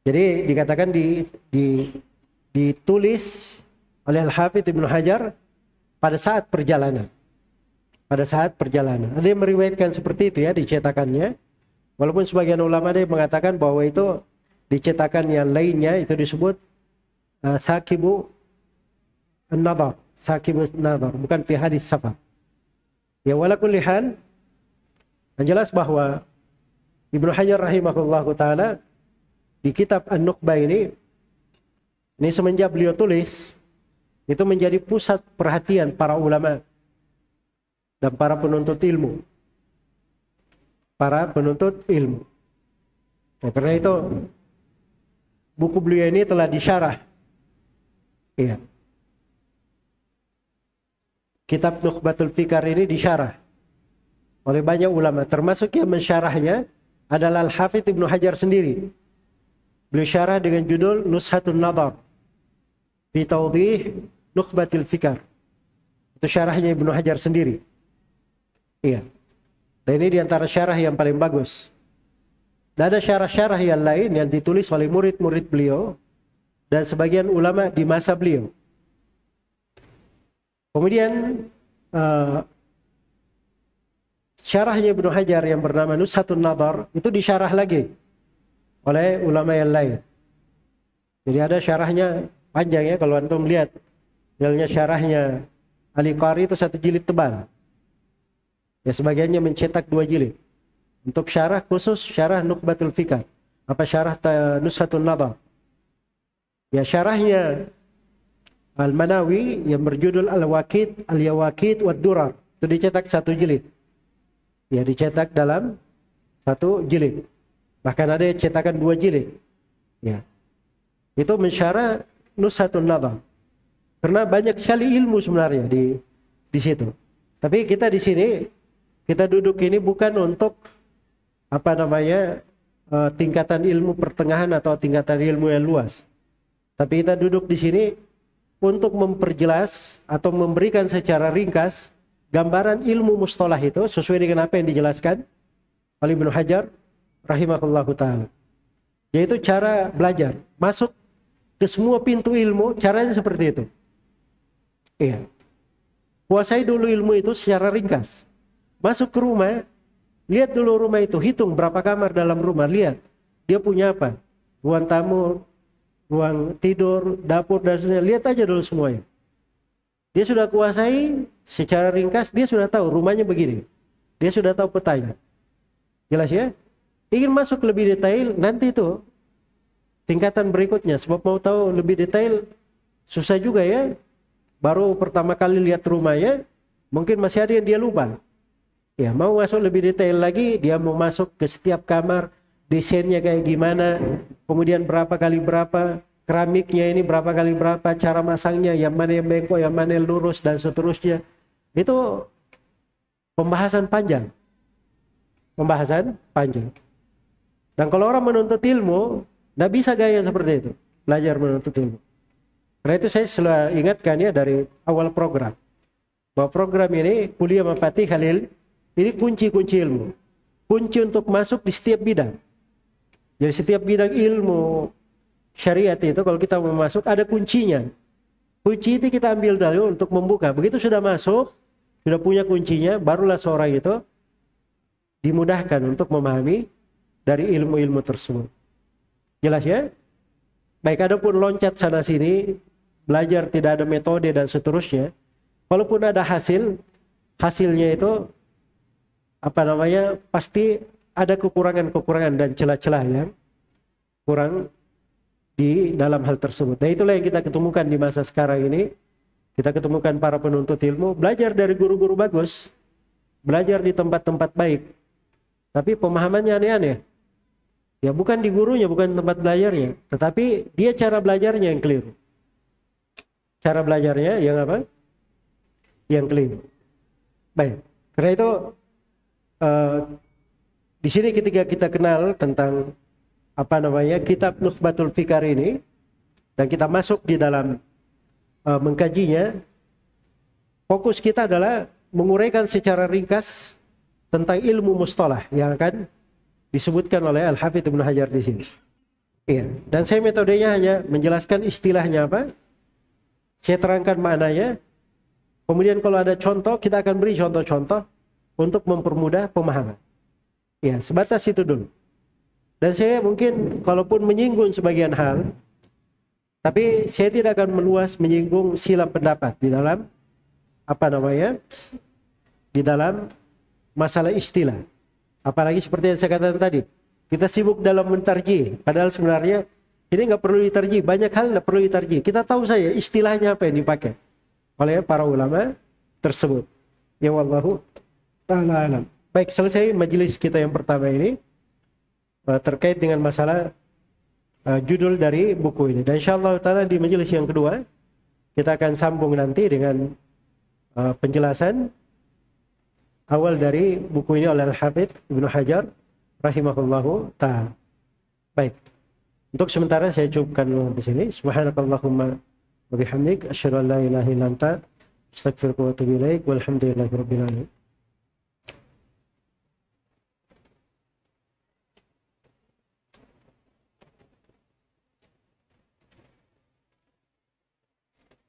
Jadi dikatakan ditulis oleh Al-Hafidz Ibnu Hajar pada saat perjalanan. Pada saat perjalanan. Ada yang meriwayatkan seperti itu ya di cetakannya. Walaupun sebagian ulama ada yang mengatakan bahwa itu di cetakan yang lainnya itu disebut Sakibu An-Nadar. Sakibu An-Nadar, bukan fi hadis safar. Ya wala kulli hal, yang jelas bahwa Ibnu Hajar rahimahullahu taala di kitab An-Nukhbah ini semenjak beliau tulis itu menjadi pusat perhatian para ulama dan para penuntut ilmu. Para penuntut ilmu. Nah, karena itu buku beliau ini telah disyarah. Iya. Kitab Nukhbatul Fikar ini disyarah oleh banyak ulama, termasuk yang mensyarahnya adalah Al-Hafidz Ibnu Hajar sendiri. Beliau syarah dengan judul Nushatun Nadhar fi Tawdih Nukhbatul Fikar. Itu syarahnya Ibnu Hajar sendiri. Iya. Dan ini diantara syarah yang paling bagus. Dan ada syarah-syarah yang lain yang ditulis oleh murid-murid beliau dan sebagian ulama di masa beliau. Kemudian syarahnya Ibnu Hajar yang bernama Nushatun Nadhar itu disyarah lagi oleh ulama yang lain. Jadi ada syarahnya panjang ya, kalau antum lihat. Misalnya syarahnya Ali Qari itu 1 jilid tebal. Ya sebagiannya mencetak 2 jilid. Untuk syarah khusus syarah Nukhbatul Fikar. Apa syarah Nushatun Nadhar. Ya syarahnya Al-Manawi yang berjudul Al-Waqid, Al-Yawaqid wad-Durar. Itu dicetak 1 jilid. Ya dicetak dalam 1 jilid. Bahkan ada yang cetakan 2 jilid. Ya. Itu mensyarah Nushatun Nadhar. Karena banyak sekali ilmu sebenarnya di situ. Tapi kita di sini, kita duduk ini bukan untuk tingkatan ilmu pertengahan atau tingkatan ilmu yang luas. Tapi kita duduk di sini untuk memperjelas atau memberikan secara ringkas gambaran ilmu mustalah itu sesuai dengan apa yang dijelaskan oleh Ibnu Hajar rahimahullahu ta'ala. Yaitu cara belajar. Masuk ke semua pintu ilmu, caranya seperti itu. Iya. Kuasai dulu ilmu itu secara ringkas. Masuk ke rumah, lihat dulu rumah itu, hitung berapa kamar dalam rumah, lihat dia punya apa, ruang tamu, ruang tidur, dapur dan sebagainya, lihat aja dulu semuanya. Dia sudah kuasai secara ringkas, dia sudah tahu rumahnya begini, dia sudah tahu petanya. Jelas ya? Ingin masuk lebih detail, nanti itu tingkatan berikutnya, sebab mau tahu lebih detail susah juga ya. Baru pertama kali lihat rumahnya, mungkin masih ada yang dia lupa. Ya, mau masuk lebih detail lagi, dia mau masuk ke setiap kamar, desainnya kayak gimana, kemudian berapa kali berapa, keramiknya ini berapa kali berapa, cara masangnya, yang mana yang bengkok, yang mana yang lurus, dan seterusnya. Itu pembahasan panjang. Pembahasan panjang. Dan kalau orang menuntut ilmu, tidak bisa gaya seperti itu, belajar menuntut ilmu. Karena itu saya selalu ingatkan ya dari awal program, bahwa program ini Kuliah Mafatih Khalil ini kunci-kunci ilmu, kunci untuk masuk di setiap bidang. Jadi setiap bidang ilmu syariat itu kalau kita mau masuk ada kuncinya. Kunci itu kita ambil dulu untuk membuka. Begitu sudah masuk, sudah punya kuncinya, barulah seorang itu dimudahkan untuk memahami dari ilmu-ilmu tersebut. Jelas ya? Baik, adapun loncat sana sini, belajar tidak ada metode dan seterusnya. Walaupun ada hasilnya itu pasti ada kekurangan-kekurangan dan celah-celah yang kurang di dalam hal tersebut. Nah itulah yang kita ketemukan di masa sekarang ini. Kita ketemukan para penuntut ilmu, belajar dari guru-guru bagus, belajar di tempat-tempat baik, tapi pemahamannya aneh-aneh. Ya bukan di gurunya, bukan tempat belajarnya, tetapi dia cara belajarnya yang keliru. Cara belajarnya yang apa? Yang keliru. Baik, karena itu di sini ketika kita kenal tentang kitab Nukhbatul Fikar ini, dan kita masuk di dalam mengkajinya, fokus kita adalah menguraikan secara ringkas tentang ilmu mustalah yang akan disebutkan oleh Al-Hafidz Ibnu Hajar di sini. Iya, dan saya metodenya hanya menjelaskan istilahnya apa, saya terangkan maknanya, kemudian kalau ada contoh, kita akan beri contoh-contoh untuk mempermudah pemahaman. Ya, sebatas itu dulu. Dan saya mungkin kalaupun menyinggung sebagian hal, tapi saya tidak akan meluas menyinggung silang pendapat di dalam di dalam masalah istilah. Apalagi seperti yang saya katakan tadi, kita sibuk dalam mentarjih, padahal sebenarnya ini nggak perlu ditarjih, banyak hal nggak perlu ditarjih. Kita tahu saja istilahnya apa yang dipakai oleh para ulama tersebut. Ya wallahu ta'ala alam. Baik, selesai majelis kita yang pertama ini terkait dengan masalah judul dari buku ini. Dan insyaallah taala di majelis yang kedua kita akan sambung nanti dengan penjelasan awal dari buku ini oleh Al-Hafidz Ibnu Hajar rahimahullahu ta'ala. Baik. Untuk sementara saya cukupkan di sini. Subhanakallahumma wa bihamdik asyhadu an la ilaha illa anta astaghfiruka wa atubu ilaik. Walhamdulillahirabbil alamin.